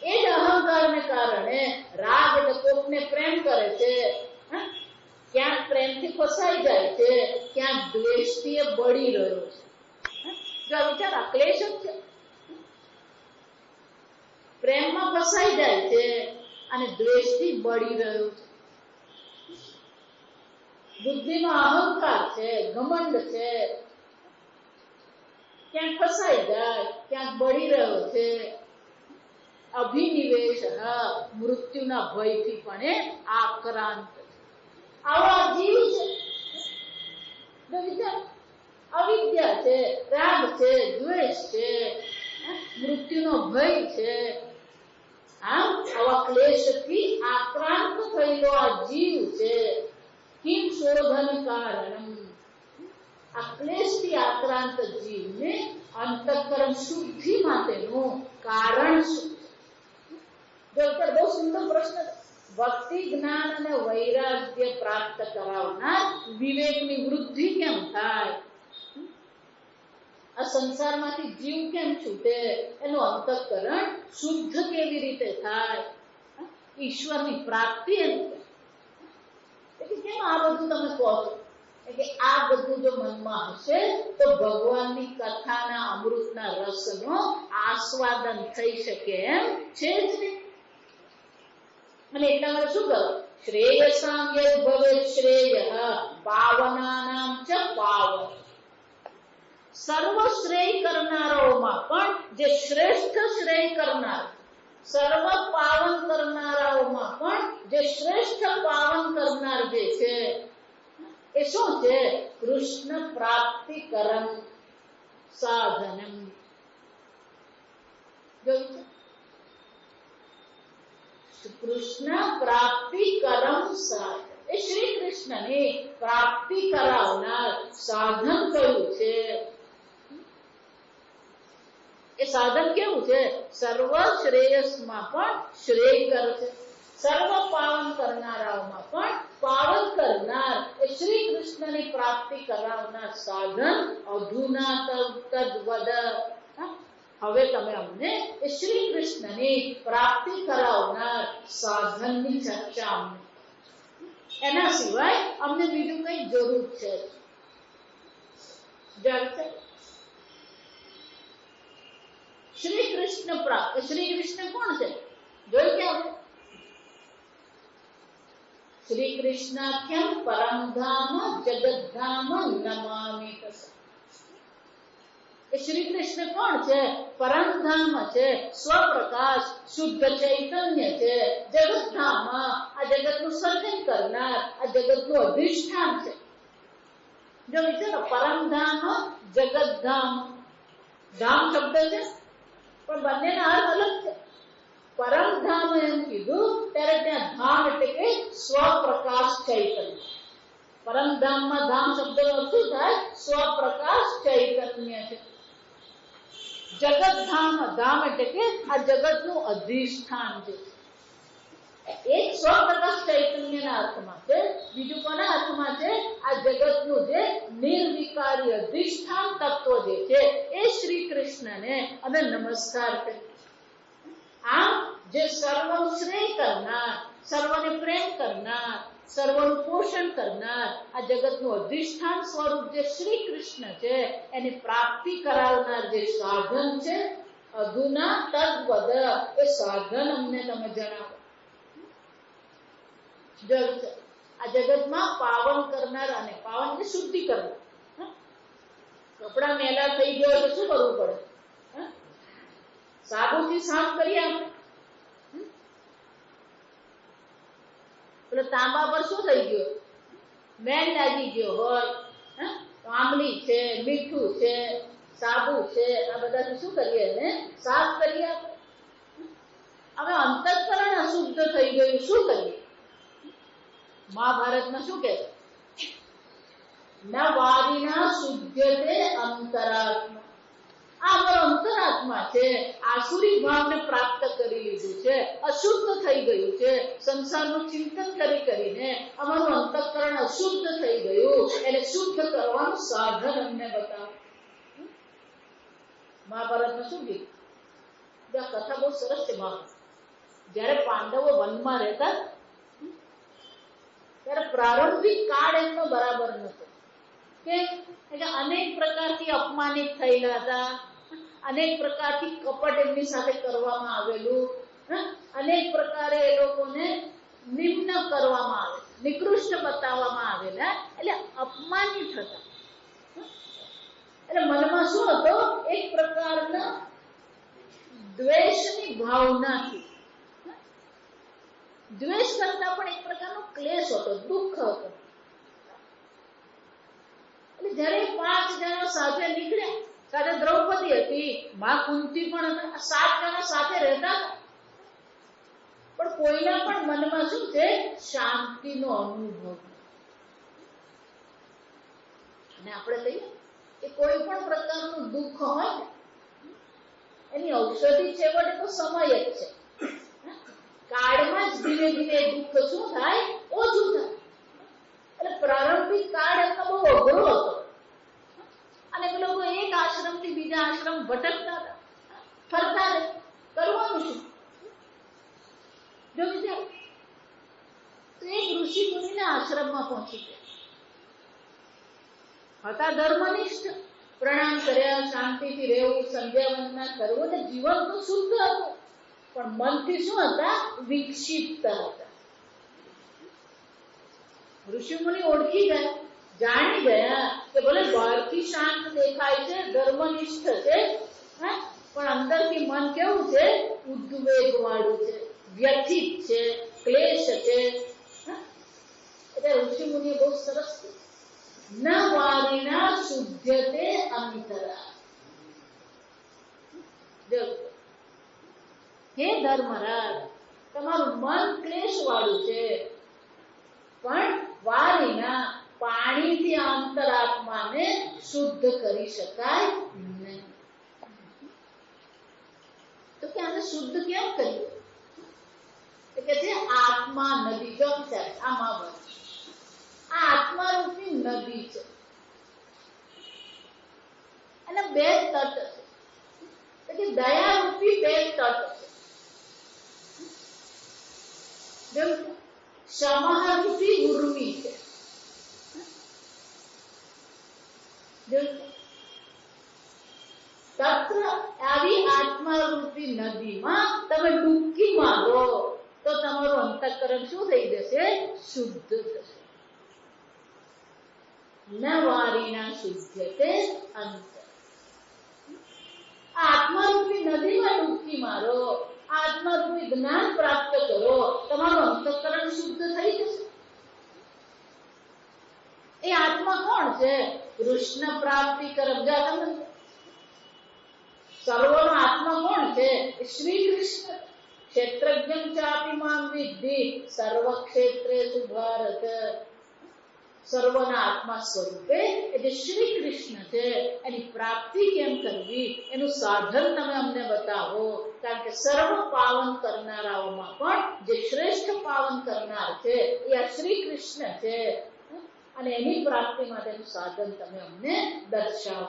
એ જ અહંકારને કારણે રાગ, એટલે કોકને પ્રેમ કરે છે, ક્યાંક પ્રેમથી ફસાઈ જાય છે, ક્યાંક દ્વેષથી એ બળી રહ્યો છે. જો વિચાર, આ ક્લેશ જ છે. પ્રેમમાં ફસાઈ જાય છે અને દ્વેષથી બળી રહ્યો છે. બુદ્ધિમાં અહંકાર છે, ઘમંડ છે, ક્યાંક ફસાઈ જાય, ક્યાંક બળી રહ્યો છે. અભિનિવેશ, મૃત્યુના ભયથી પણ એ આક્રાંત. આવા જીવ છે. અવિદ્યા છે, રાગ છે, દ્વેષ છે, મૃત્યુનો ભય છે. આવા ક્લેશથી આક્રાંત થયેલો આ જીવ છે. કિમ શોધન કારણમ. આ ક્લેશથી આક્રાંત જીવને અંતઃકરણ શુદ્ધિ માટેનું કારણ શું? બહુ સુંદર પ્રશ્ન. ભક્તિ, જ્ઞાન અને વૈરાગ્ય પ્રાપ્ત કરાવનાર વિવેકની વૃદ્ધિ કેમ થાય? આ સંસારમાંથી જીવ કેમ છૂટે? એનું અંતઃકરણ શુદ્ધ કેવી રીતે થાય? ઈશ્વરની પ્રાપ્તિ એમ. કેમ આ બધું તમે કહો છો? કે આ બધું જો મનમાં હશે તો ભગવાનની કથાના અમૃતના રસનો આસ્વાદન થઈ શકે એમ છે જ નહીં. અને એટલા માટે શું કરો? શ્રેયસામ યદ ભવેત શ્રેય પાવનાનામ ચ પાવન. સર્વ શ્રેય કરનારાઓમાં પણ જે શ્રેષ્ઠ શ્રેય કરનાર, સર્વ પાવન કરનારાઓમાં પણ જે શ્રેષ્ઠ પાવન કરનાર જે છે એ શું છે? કૃષ્ણ પ્રાપ્તિ કરમ સાધનમ. કૃષ્ણ પ્રાપ્તિ કરમ સાધન. એ શ્રી કૃષ્ણની પ્રાપ્તિ કરાવનાર સાધન કયું છે? એ સાધન કેવું છે? સર્વ શ્રેયસમાં પણ શ્રેયકર છે, સર્વ પાવન કરનારાઓમાં પણ પાવન કરનાર એ શ્રી કૃષ્ણની પ્રાપ્તિ કરાવનાર સાધન. અધુના તદ્વદ. હવે તમે અમને એ શ્રી કૃષ્ણની પ્રાપ્તિ કરાવનાર સાધનની ચર્ચા અમને. એના સિવાય અમને બીજું કઈ જરૂર છે? શ્રી કૃષ્ણ પ્રાપ્ત. શ્રી કૃષ્ણ કોણ છે જોયું કે આપણે? શ્રી કૃષ્ણાખ્યમ પરમધામ જગદ્ધામ નમામિ તસ્. એ શ્રી કૃષ્ણ કોણ છે? પરમધામ છે, સ્વપ્રકાશ શુદ્ધ ચૈતન્ય છે, જગદ્ધામ આ જગતનું સર્જન કરનાર, આ જગતનું અધિષ્ઠાન છે. જો વિચારો, પરમધામ જગદ્ધામ, ધામ શબ્દ છે પણ બંનેના અર્થ અલગ છે. પરમધામ એમ કીધું ત્યારે ત્યાં ધામ એટલે કે સ્વપ્રકાશ ચૈતન્ય. પરમધામમાં ધામ શબ્દનો અર્થ શું થાય? સ્વપ્રકાશ ચૈતન્ય છે. જગતધામ, ધામ એટલે કે આ જગતનું અધિષ્ઠાન છે. એક સ્વપ્રકાશ ચૈતન્યના અર્થમાં છે, બીજું કોના અર્થમાં છે? આ જગતનું જે નિર્વિકારી અધિષ્ઠાન તત્વ જે છે એ શ્રી કૃષ્ણને અમે નમસ્કાર કરીએ. આમ જે સર્વનું શ્રેય કરનાર, સર્વને પ્રેમ કરનાર, સર્વનું પોષણ કરનાર, આ જગતનું અધિષ્ઠાન સ્વરૂપ જે શ્રી કૃષ્ણ છે એની પ્રાપ્તિ કરાવનાર જે સાધન છે, અધુના તદ્વદ, એ સાધન અમને તમે જણાવો. આ જગતમાં પાવન કરનાર, અને પાવન એટલે શુદ્ધિ કરનાર. કપડા મેલા થઈ ગયો તો શું કરવું પડે? સાબુથી સાફ કરીએ આપણે. પેલો તાંબા પર શું થઈ ગયો? મેલ લાગી ગયો હોય, તો આંબલી છે, મીઠું છે, સાબુ છે, આ બધાથી શું કરીએ? એને સાફ કરીએ આપણે. હવે અંતઃકરણ અશુદ્ધ થઈ ગયું, શું કરીએ? મહાભારતમાં શું કહે? ન વારિના શુદ્ધ્યતે અંતરાત્મા. આ અમારો અંતરાત્મા છે, આસુરી ભાવને પ્રાપ્ત કરી લીધું છે, અશુદ્ધ થઈ ગયું છે. સંસારનું ચિંતન કરીને અમારું અંતઃકરણ અશુદ્ધ થઈ ગયું, એને શુદ્ધ કરવાનું સાધન અમને બતાવો. મહાભારતમાં શું કીધું? આ કથા બહુ સરસ છે. જયારે પાંડવો વનમાં રહેતા ત્યારે પ્રારંભિક કાળ એમનો બરાબર નતો. કે અનેક પ્રકારથી અપમાનિત થયેલા હતા, અનેક પ્રકારથી કપટ એમની સાથે કરવામાં આવેલું, અનેક પ્રકારે એ લોકોને નિમ્ન કરવામાં આવે, નિકૃષ્ટ બતાવવામાં આવેલા, એટલે અપમાનિત હતા. એટલે મનમાં શું હતો? એક પ્રકારના દ્વેષની ભાવનાથી, દ્વેષ કરતા પણ એક પ્રકારનો ક્લેશ હતો, દુઃખ હતો. એટલે જયારે 5 જણા સાથે નીકળ્યા, સાથે દ્રૌપદી હતી, માં કુંતી પણ હતા, 7 જણા સાથે રહેતા હતા, પણ કોઈના પણ મનમાં શું છે? શાંતિનો અનુભવ. અને આપણે કહીએ કે કોઈ પણ પ્રકારનું દુઃખ હોય એની ઔષધિ છેવટે તો સમય જ છે. કાળમાં જ ધીરે ધીરે દુઃખ શું થાય? ઓછું થાય. એટલે પ્રારંભિક કાળ એમનો બહુ અઘરો હતો, અને એ લોકો એક આશ્રમથી બીજા આશ્રમ ભટકતા હતા, ફરતા રહે. કરવાનું શું? જો વિચાર, તો એક ઋષિ મુનિના આશ્રમમાં પહોંચી ગયા હતા. ધર્મનિષ્ઠ, પ્રણામ કર્યા, શાંતિથી રહેવું, સંધ્યા વંદના કરવું, અને જીવન તો શુદ્ધ હતું, પણ મનથી શું હતા? વિક્ષિપ્ત હતા. ઋષિ મુનિ ઓળખી ગયા, જાણી ગયા કે ભલે બહારથી શાંત દેખાય છે, ધર્મનિષ્ઠ છે, પણ અંદરથી મન કેવું છે? ઉદ્વેગ વાળું છે, વ્યથિત છે, ક્લેશ છે. એટલે ઋષિ મુનિએ બહુ સરસ ન વારિના શુદ્ધ્યતે અંતરા. હે ધર્મરાજ, તમારું મન ક્લેશ વાળું છે, પણ વારીના પાણીથી અંતરાત્માને શુદ્ધ કરી શકાય નહીં. તો કે આને શુદ્ધ કેમ કરીએ? તો કે છે આત્મા નદી. જો આમાં આ આત્મા રૂપી નદી છે, અને 2 તટ છે, કે દયા રૂપી 2 તટ છે. સમહારૂપી ઉર્મી છે. તત્ર આવી આત્મા આત્મારૂપી નદીમાં તમે ડૂબકી મારો તો તમારું અંતઃકરણ શું થઈ જશે? શુદ્ધ થશે. ન વારીના શુદ્ધતે અંત. આત્મારૂપી નદીમાં ડૂબકી મારો, આત્મારૂપી જ્ઞાન પ્રાપ્ત કરો, તમારું અંતઃકરણ શુદ્ધ થઈ જશે. એ આત્મા કોણ છે? કૃષ્ણ પ્રાપ્તિ કરવજા. સર્વનો આત્મા કોણ છે? શ્રી કૃષ્ણ. ક્ષેત્રજ્ઞ ચાપી મામ વિદ્ધિ સર્વ ક્ષેત્રેષુ ભારત. સર્વના આત્મા સ્વરૂપે એટલે શ્રી કૃષ્ણ છે. એની પ્રાપ્તિ કેમ કરવી એનું સાધન તમે અમને બતાવો. કારણ કે સર્વ પાવન કરનારાઓમાં પણ જે શ્રેષ્ઠ પાવન કરનાર છે એ આ શ્રી કૃષ્ણ છે. અને એની પ્રાપ્તિ માટેનું સાધન તમે અમને દર્શાવો.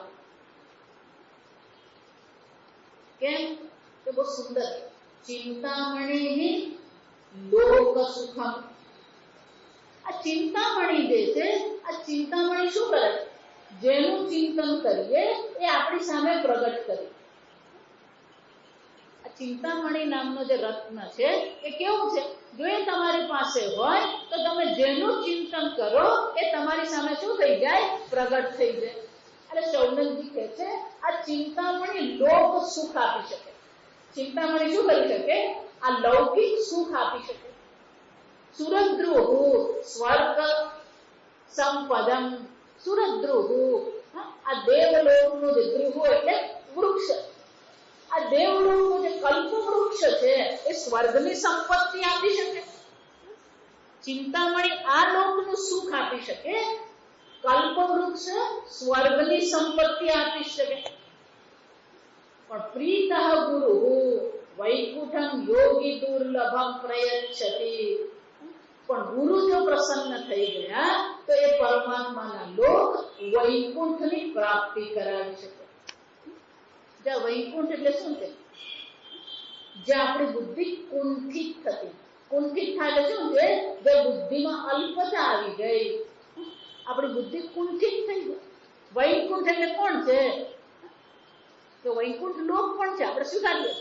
કેમ? કે બહુ સુંદર. ચિંતામણી લોક સુખમ. આ ચિંતામણી જે છે, આ ચિંતામણી શું કરે? જેનું ચિંતન કરીએ એ આપણી સામે પ્રગટ કરે. આ ચિંતામણી નામનો જે રત્ન છે એ કેવું છે? જો એ તમારી પાસે હોય તો તમે જેનું ચિંતન કરો એ તમારી સામે શું થઈ જાય? પ્રગટ થઈ જાય. એટલે શૌનકજી કહે છે આ ચિંતામણી લોક સુખ આપી શકે. ચિંતામણી શું કરી શકે? આ લૌકિક સુખ આપી શકે. સુરદ્રુહ સ્વર્ગ સંપદમ. સુરદ્રુહ આ દેવલોકનું જે દ્રુહ એટલે વૃક્ષ. આ દેવલોકનું જે કલ્પ વૃક્ષ છે એ સ્વર્ગની સંપત્તિ આપી શકે. ચિંતામણી આ લોકનું સુખ આપી શકે. કલ્પ વૃક્ષ સ્વર્ગની સંપત્તિ આપી શકે. પણ પ્રીતઃ ગુરુ વૈકુંઠમ યોગી દુર્લભમ પ્રયચ્છતિ. પણ ગુરુ જો પ્રસન્ન થઈ ગયા તો એ પરમાત્માના લોક વૈકુંઠની પ્રાપ્તિ કરાવી શકે. જ્યાં વૈકુંઠ એટલે શું છે? જ્યાં આપણી બુદ્ધિ કુંઠિત થતી. કુંઠિત થાય એટલે શું છે? જે બુદ્ધિમાં અલ્પતા આવી ગઈ, આપણી બુદ્ધિ કુંઠિત થઈ ગઈ. વૈકુંઠ એટલે કોણ છે? તો વૈકુંઠ લોક પણ છે, આપણે સ્વીકારીએ.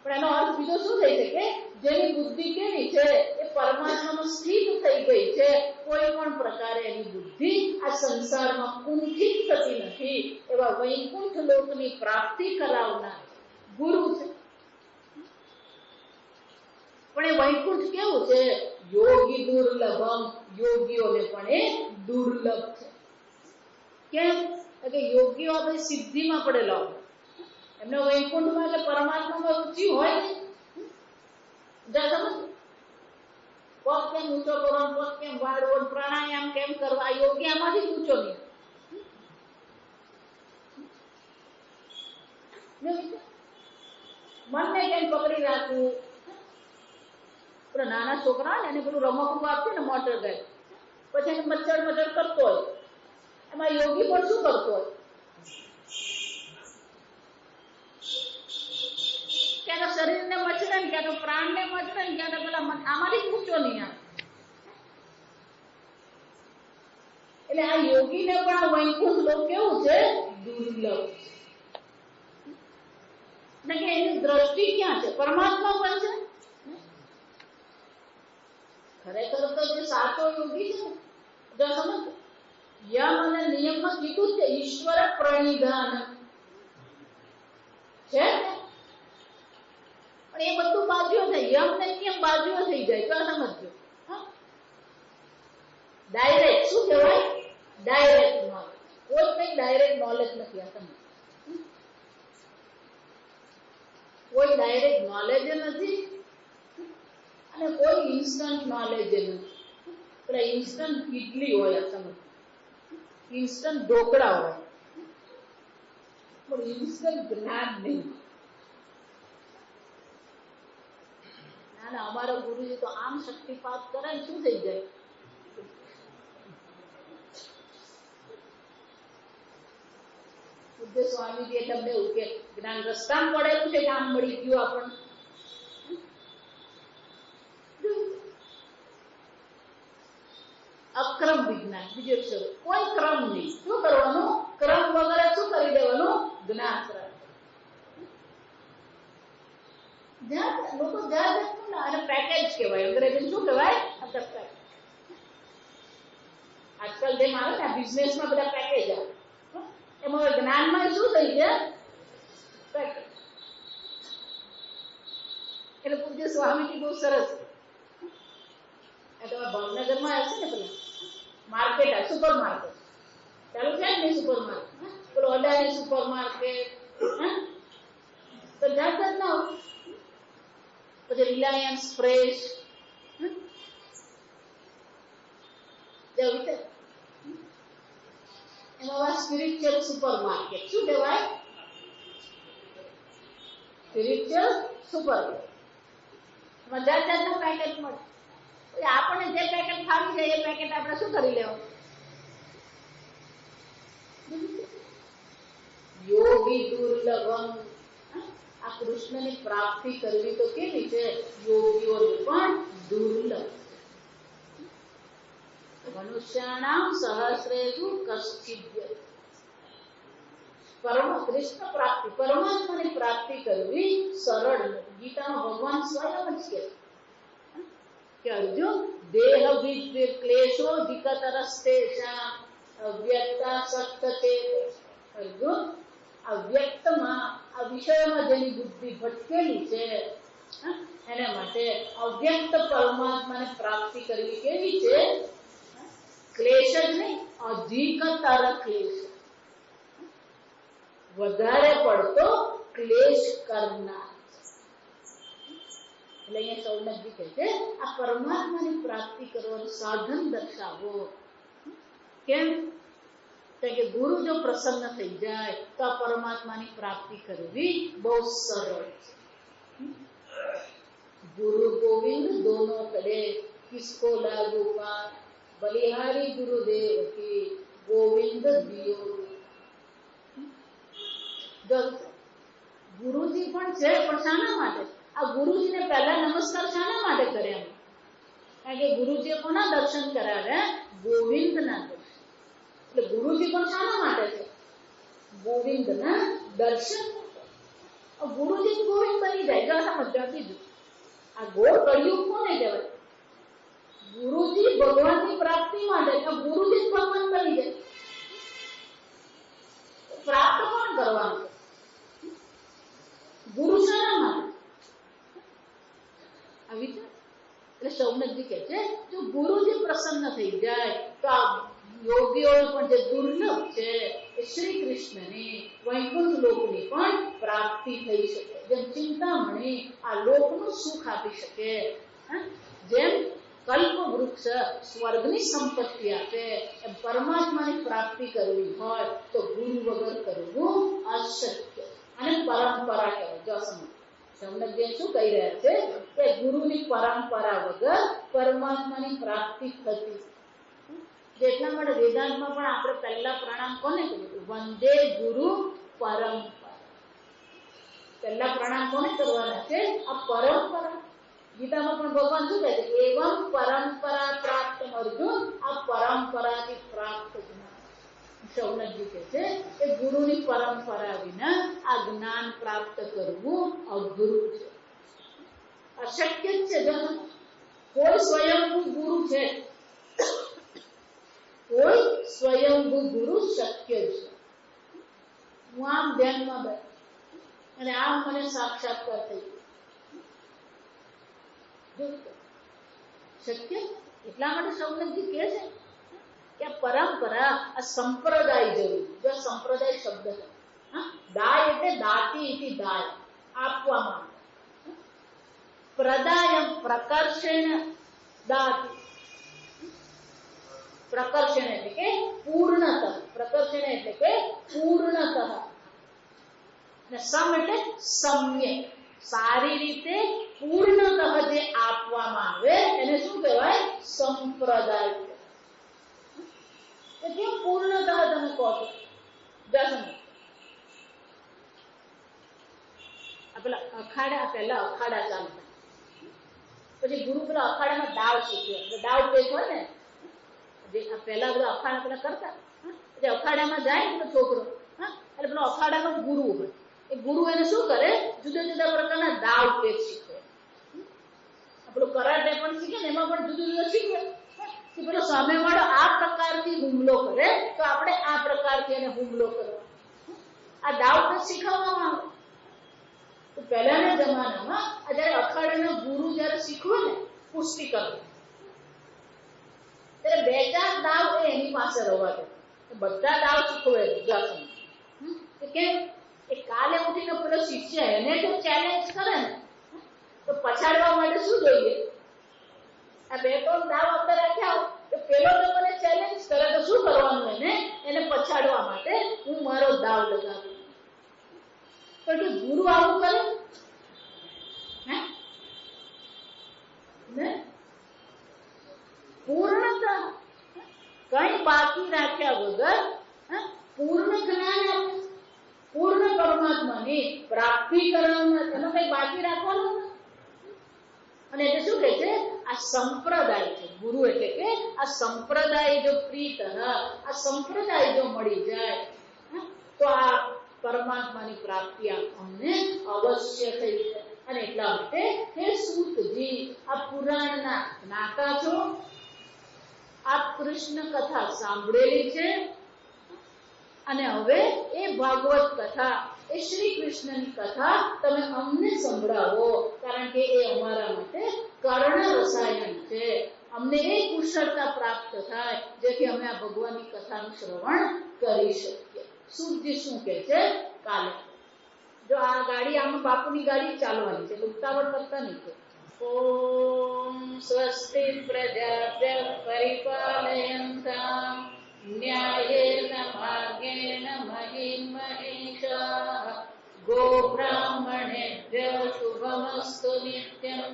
પણ એનો અર્થ બીજો શું થઈ શકે? જેની બુદ્ધિ કેવી છે? એ પરમાત્મામાં સ્થિત થઈ ગઈ છે. કોઈ પણ પ્રકારે એની બુદ્ધિ આ સંસારમાં કુંઠિત થતી નથી. એવા વૈકુંઠ લોકની પ્રાપ્તિ કરાવનાર ગુરુ છે. પણ એ વૈકુંઠ કેવું છે? યોગી દુર્લભમ. યોગીઓને પણ એ દુર્લભ છે. કેમ? કે યોગીઓ આપણી સિદ્ધિમાં પડેલા હોય. એમને વૈકુંઠમાં એટલે પરમાત્મામાં રુચિ હોય ને. પગ કેમ ઊંચો કરો, પગ કેમ વાળવો, પ્રાણાયામ કેમ કરવા, યોગી આમાંથી ઊંચો નહીં. મનને કેમ પકડી રાખવું. નાના છોકરા એને પેલું રમકડું આપશે ને મોટર ગાય, પછી એને મચ્છર મચ્છર કરતો હોય. એમાં યોગી પણ શું કરતો હોય? ક્યાં તો શરીરને મચરે ને, ક્યાં તો પ્રાણને મચરે ને, ક્યાં તો પેલા આમાંથી ઊંચો નહીં આવે. એટલે આ યોગીને પણ આ વૈકુંઠ લોક કેવું છે? દુર્લભ છે. કે એની દ્રષ્ટિ ક્યાં છે? પરમાત્મા પર છે. ખરેખર તો જે સાચો યોગી છે જો સમજ, યમ અને નિયમમાં કીધું છે ઈશ્વર પ્રણિધાન છે. પણ એ બધું બાજુઓ થાય. યમ ને નિયમ બાજુઓ થઈ જાય તો સમજજો. ડાયરેક્ટ શું કહેવાય? Direct knowledge. કોઈ કઈ ડાયરેક્ટ નોલેજ નથી. આ સમજ, કોઈ ડાયરેક્ટ નોલેજ નથી અને કોઈ ઇન્સ્ટન્ટ નોલેજ નથી. પેલા ઇન્સ્ટન્ટ ઇડલી હોય, સમજ, ઇન્સ્ટન્ટ ઢોકળા હોય, પણ ઇન્સ્ટન્ટ જ્ઞાન નહીં. ના ના, અમારા ગુરુજી તો આમ શક્તિપાત કરે ને શું થઈ જાય. પૂજ્ય સ્વામીજી તમને એવું કે જ્ઞાન રસ્તામાં પડેલું છે, કામ મળી ગયું આપણને. અક્રમ વિજ્ઞાન, બીજો શબ્દ કોઈ ક્રમ નહીં. શું કરવાનું? ક્રમ વગર શું કરી દેવાનું? જ્ઞાન પ્રાપ્ત. લોકો જાતનું અને પેકેજ કહેવાય, અંગ્રેજીમાં શું કહેવાય? આજકાલ જેમ આવે ને બિઝનેસમાં બધા પેકેજ આવે, એમાં જ્ઞાનમાં શું થઈ છે? પેકેજ. એટલે પૂજ્ય સ્વામીજી બહુ સરસ, તમે ભાવનગરમાં હશે ને પેલા માર્કેટ, સુપર માર્કેટ ચાલુ છે ને, સુપર માર્કેટ પેલો અડાની સુપર માર્કેટ, તો જાત ના હોય. પછી રિલાયન્સ ફ્રેશ, એમાં સ્પિરિચ્યુઅલ સુપર માર્કેટ, શું કહેવાય? સ્પિરિચ્યુઅલ સુપર, એમાં જાત જાતના પેકેટ મળે. આપણને જે પેકેટ ખાવી છે એ પેકેટ આપણે શું કરી લેવું? યોગી દુર્લભમ. આ કૃષ્ણની પ્રાપ્તિ કરવી તો કેવી છે? યોગીઓને પણ દુર્લભ. મનુષ્યાણામ સહસ્રેષુ કશ્ચિદ. કૃષ્ણ પ્રાપ્તિ, પરમાત્માની પ્રાપ્તિ કરવી સરળ નથી. ગીતામાં ભગવાન સ્વયં જ કે અર્જુન દેહ ક્લેશો વિકતરસ્તેષાં અવ્યક્તા સક્તતે. અર્જુન, અવ્યક્તમાં આ વિષયમાં જેની બુદ્ધિ ભટકેલી છે એના માટે અવ્યક્ત પરમાત્માને પ્રાપ્તિ કરવી કેવી છે? ક્લેશ જ નહીં, અધિકતર ક્લેશ, વધારે પડતો ક્લેશ કરનાર. એટલે અહીંયા સૌનકજી કહે છે આ પરમાત્માની પ્રાપ્તિ કરવાનું સાધન દર્શાવો. કેમ? કે ગુરુ જો પ્રસન્ન થઈ જાય તો આ પરમાત્માની પ્રાપ્તિ કરવી બહુ સરળ છે. ગુરુ ગોવિંદ દોનો કરે, કિસકો લાગુ પાર, બલિહારી ગુરુદેવ કી, ગોવિંદ દિયો. ગુરુજી પણ છે, પણ શાના માટે? આ ગુરુજીને પહેલા નમસ્કાર શાના માટે કર્યા? કારણ કે ગુરુજીએ કોના દર્શન કરાવ્યા? ગોવિંદના દર્શન. એટલે ગુરુજી પણ શાના માટે છે? ગોવિંદના દર્શન. ગુરુજી ગોવિંદ બની જાય. સમજવા કીધું આ ગોળ કળિયુગ કોને કહેવાય? ગુરુજી ભગવાનની પ્રાપ્તિ માટે, ગુરુજી જ ભગવાન બની જાય. પ્રાપ્ત કોણ કરવાનું? ગુરુ શાના માટે? આ વિચાર. એટલે સૌનકજી કહે છે જો ગુરુજી પ્રસન્ન થઈ જાય તો આ યોગીઓ પણ જે દુર્લભ છે એ શ્રી કૃષ્ણની વૈકુંઠ લોકની પણ પ્રાપ્તિ થઈ શકે. જેમ ચિંતામણી આ લોકનું સુખ આપી શકે, જેમ કલ્પ વૃક્ષ સ્વર્ગની સંપત્તિ આપે, એમ પરમાત્માની પ્રાપ્તિ કરવી હોય તો ગુરુ વગર કરવું અશક્ય. અને પરંપરા કહેવાય. જો સૌનકજી શું કહી રહ્યા છે કે ગુરુની પરંપરા વગર પરમાત્માની પ્રાપ્તિ થતી. એટલા માટે વેદાંતમાં પણ આપણે પહેલા પ્રણામ કોને કર્યું? વંદે ગુરુ પરંપરા. પહેલા પ્રણામ કોને કરવાના છે? આ પરંપરા. ગીતામાં પણ ભગવાન શું કહે છે? એવમ પરંપરા પ્રાપ્ત અર્જુન, આ પરંપરાથી પ્રાપ્ત જ્ઞાન. સૌનકજી કહે છે કે ગુરુની પરંપરા વિના આ જ્ઞાન પ્રાપ્ત કરવું અઘરું છે, અશક્ય જ છે. કોઈ સ્વયંભૂ ગુરુ છે, કોઈ સ્વયંભૂ ગુરુ શક્ય છે. હું આમ ધ્યાનમાં બેઠ અને આમ મને સાક્ષાત્કાર થઈ શક્ય. એટલા માટે સૌનકજી કહે છે કે પરંપરા, આ સંપ્રદાય જરૂર. જો સંપ્રદાય શબ્દ છે, દાય એટલે દાતી, દાય આપવામાં. પ્રદાય પ્રકર્ષણ દાતી. પ્રકર્ષણ એટલે કે પૂર્ણતઃ. પ્રકર્ષણ એટલે કે પૂર્ણતઃ. અને સમ એટલે સમ્યક, સારી રીતે પૂર્ણતઃ જે આપવામાં આવે એને શું કહેવાય? સંપ્રદાય. કેમ પૂર્ણતઃ તમે કહો છો? પેલા અખાડા, પહેલા અખાડા ચાલતા, પછી ગુરુ પેલા અખાડામાં દાવ શીખ્યો. દાવ પેચ હોય ને, જે પહેલા બધા અખાડા પેલા કરતા, એટલે અખાડામાં જાય ને છોકરો, એટલે પેલો અખાડાનો ગુરુ હોય, એ ગુરુ એને શું કરે, જુદા જુદા પ્રકારના દાવ પેચ શીખવે. આપણું કરાટે પણ શીખે ને એમાં પણ જુદું જુદું શીખવે કે પેલો સામેવાળો આ પ્રકારથી હુમલો કરે તો આપણે આ પ્રકારથી એને હુમલો કરવો. આ દાવ પેચ શીખવવામાં આવે. તો પહેલાના જમાનામાં જ્યારે અખાડાના ગુરુ જ્યારે શીખવે ને કુસ્તી કરવું ત્યારે 2-4 દાવ એની પાસે રહેવા દે. બધા દાવ શીખવે કે કેમ એ કાલે ઉઠીને પેલો શિષ્ય એને જો ચેલેન્જ કરે ને તો પછાડવા માટે શું જોઈએ? આ 2-3 દાવ આપણે રાખ્યા તો પેલો તો મને ચેલેન્જ કરે તો શું કરવાનું? એને પછાડવા માટે હું મારો દાવ લગાવું. પણ જો ગુરુ આવું કરે ને પૂર્ણતા કઈ બાકી રાખ્યા વગર પૂર્ણ જ્ઞાન આપે, પૂર્ણ પરમાત્માની પ્રાપ્તિ કરવાનું, એનો કઈ બાકી રાખવાનું. અને એટલે શું કહે છે? આ સંપ્રદાય છે. ગુરુ એટલે કે આ સંપ્રદાય જો પ્રીત, આ સંપ્રદાય જો મળી જાય તો આ પરમાત્માની પ્રાપ્તિ અમને અવશ્ય થઈ જાય. અને એટલા માટે હે સૂતજી, આ પુરાણના જ્ઞાતા છો, આપ કૃષ્ણ કથા સાંભળેલી છે અને હવે એ ભાગવત કથા, એ શ્રી કૃષ્ણની કથા તમે અમને સંભળાવો, કારણ કે એ અમારા માટે કર્ણ રસાયણ છે. અમને એ કુશળતા પ્રાપ્ત થાય જેથી અમે આ ભગવાનની કથાનું શ્રવણ કરી શકીએ. સૂતજી શું કહે છે? કાલે જો આ ગાડી, આમાં બાપુની ગાડી ચાલવાની છે, ઉતાવળ કરતા નહીં. ઓમ સ્વસ્તિ પ્રજાભ્યઃ પરિપાલયન્તાં ન્યાયેન માર્ગેણ મહિં મહીષાઃ ગોબ્રાહ્મણેભ્યઃ શુભમસ્તુ નિત્યં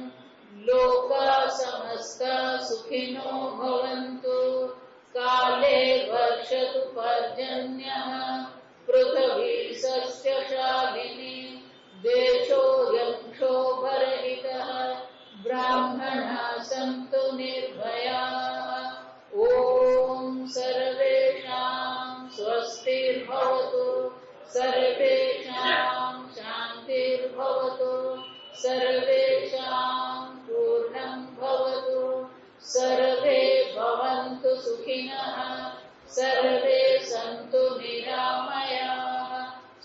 લોકા સમસ્તા સુખિનો ભવન્તુ કાલે વર્ષતુ પર્જન્યઃ પૃથ્વી સસ્યશાલિની દેશોऽયં ક્ષોભરહિતઃ બ્રાહ્મણાः સन्तુ નિર્ભયાः ઓમ સર્વેષાં સ્વસ્તિર્ભવતુ સર્વેષાં શાન્તિર્ભવતુ સર્વેષાં પૂર્ણં ભવતુ સર્વે ભવन्तુ સુખિનઃ સર્વે સन्तુ નિરામયાઃ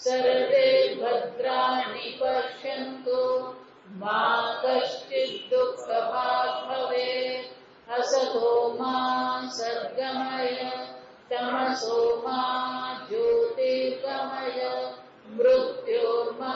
સર્વે ભદ્રાણિ પશ્યन्तુ મા કશ્ચિદ દુઃખભાગ ભવેत् असतो मा सद्गमय तमसो मा ज्योतिर्गमय मृत्योर्मा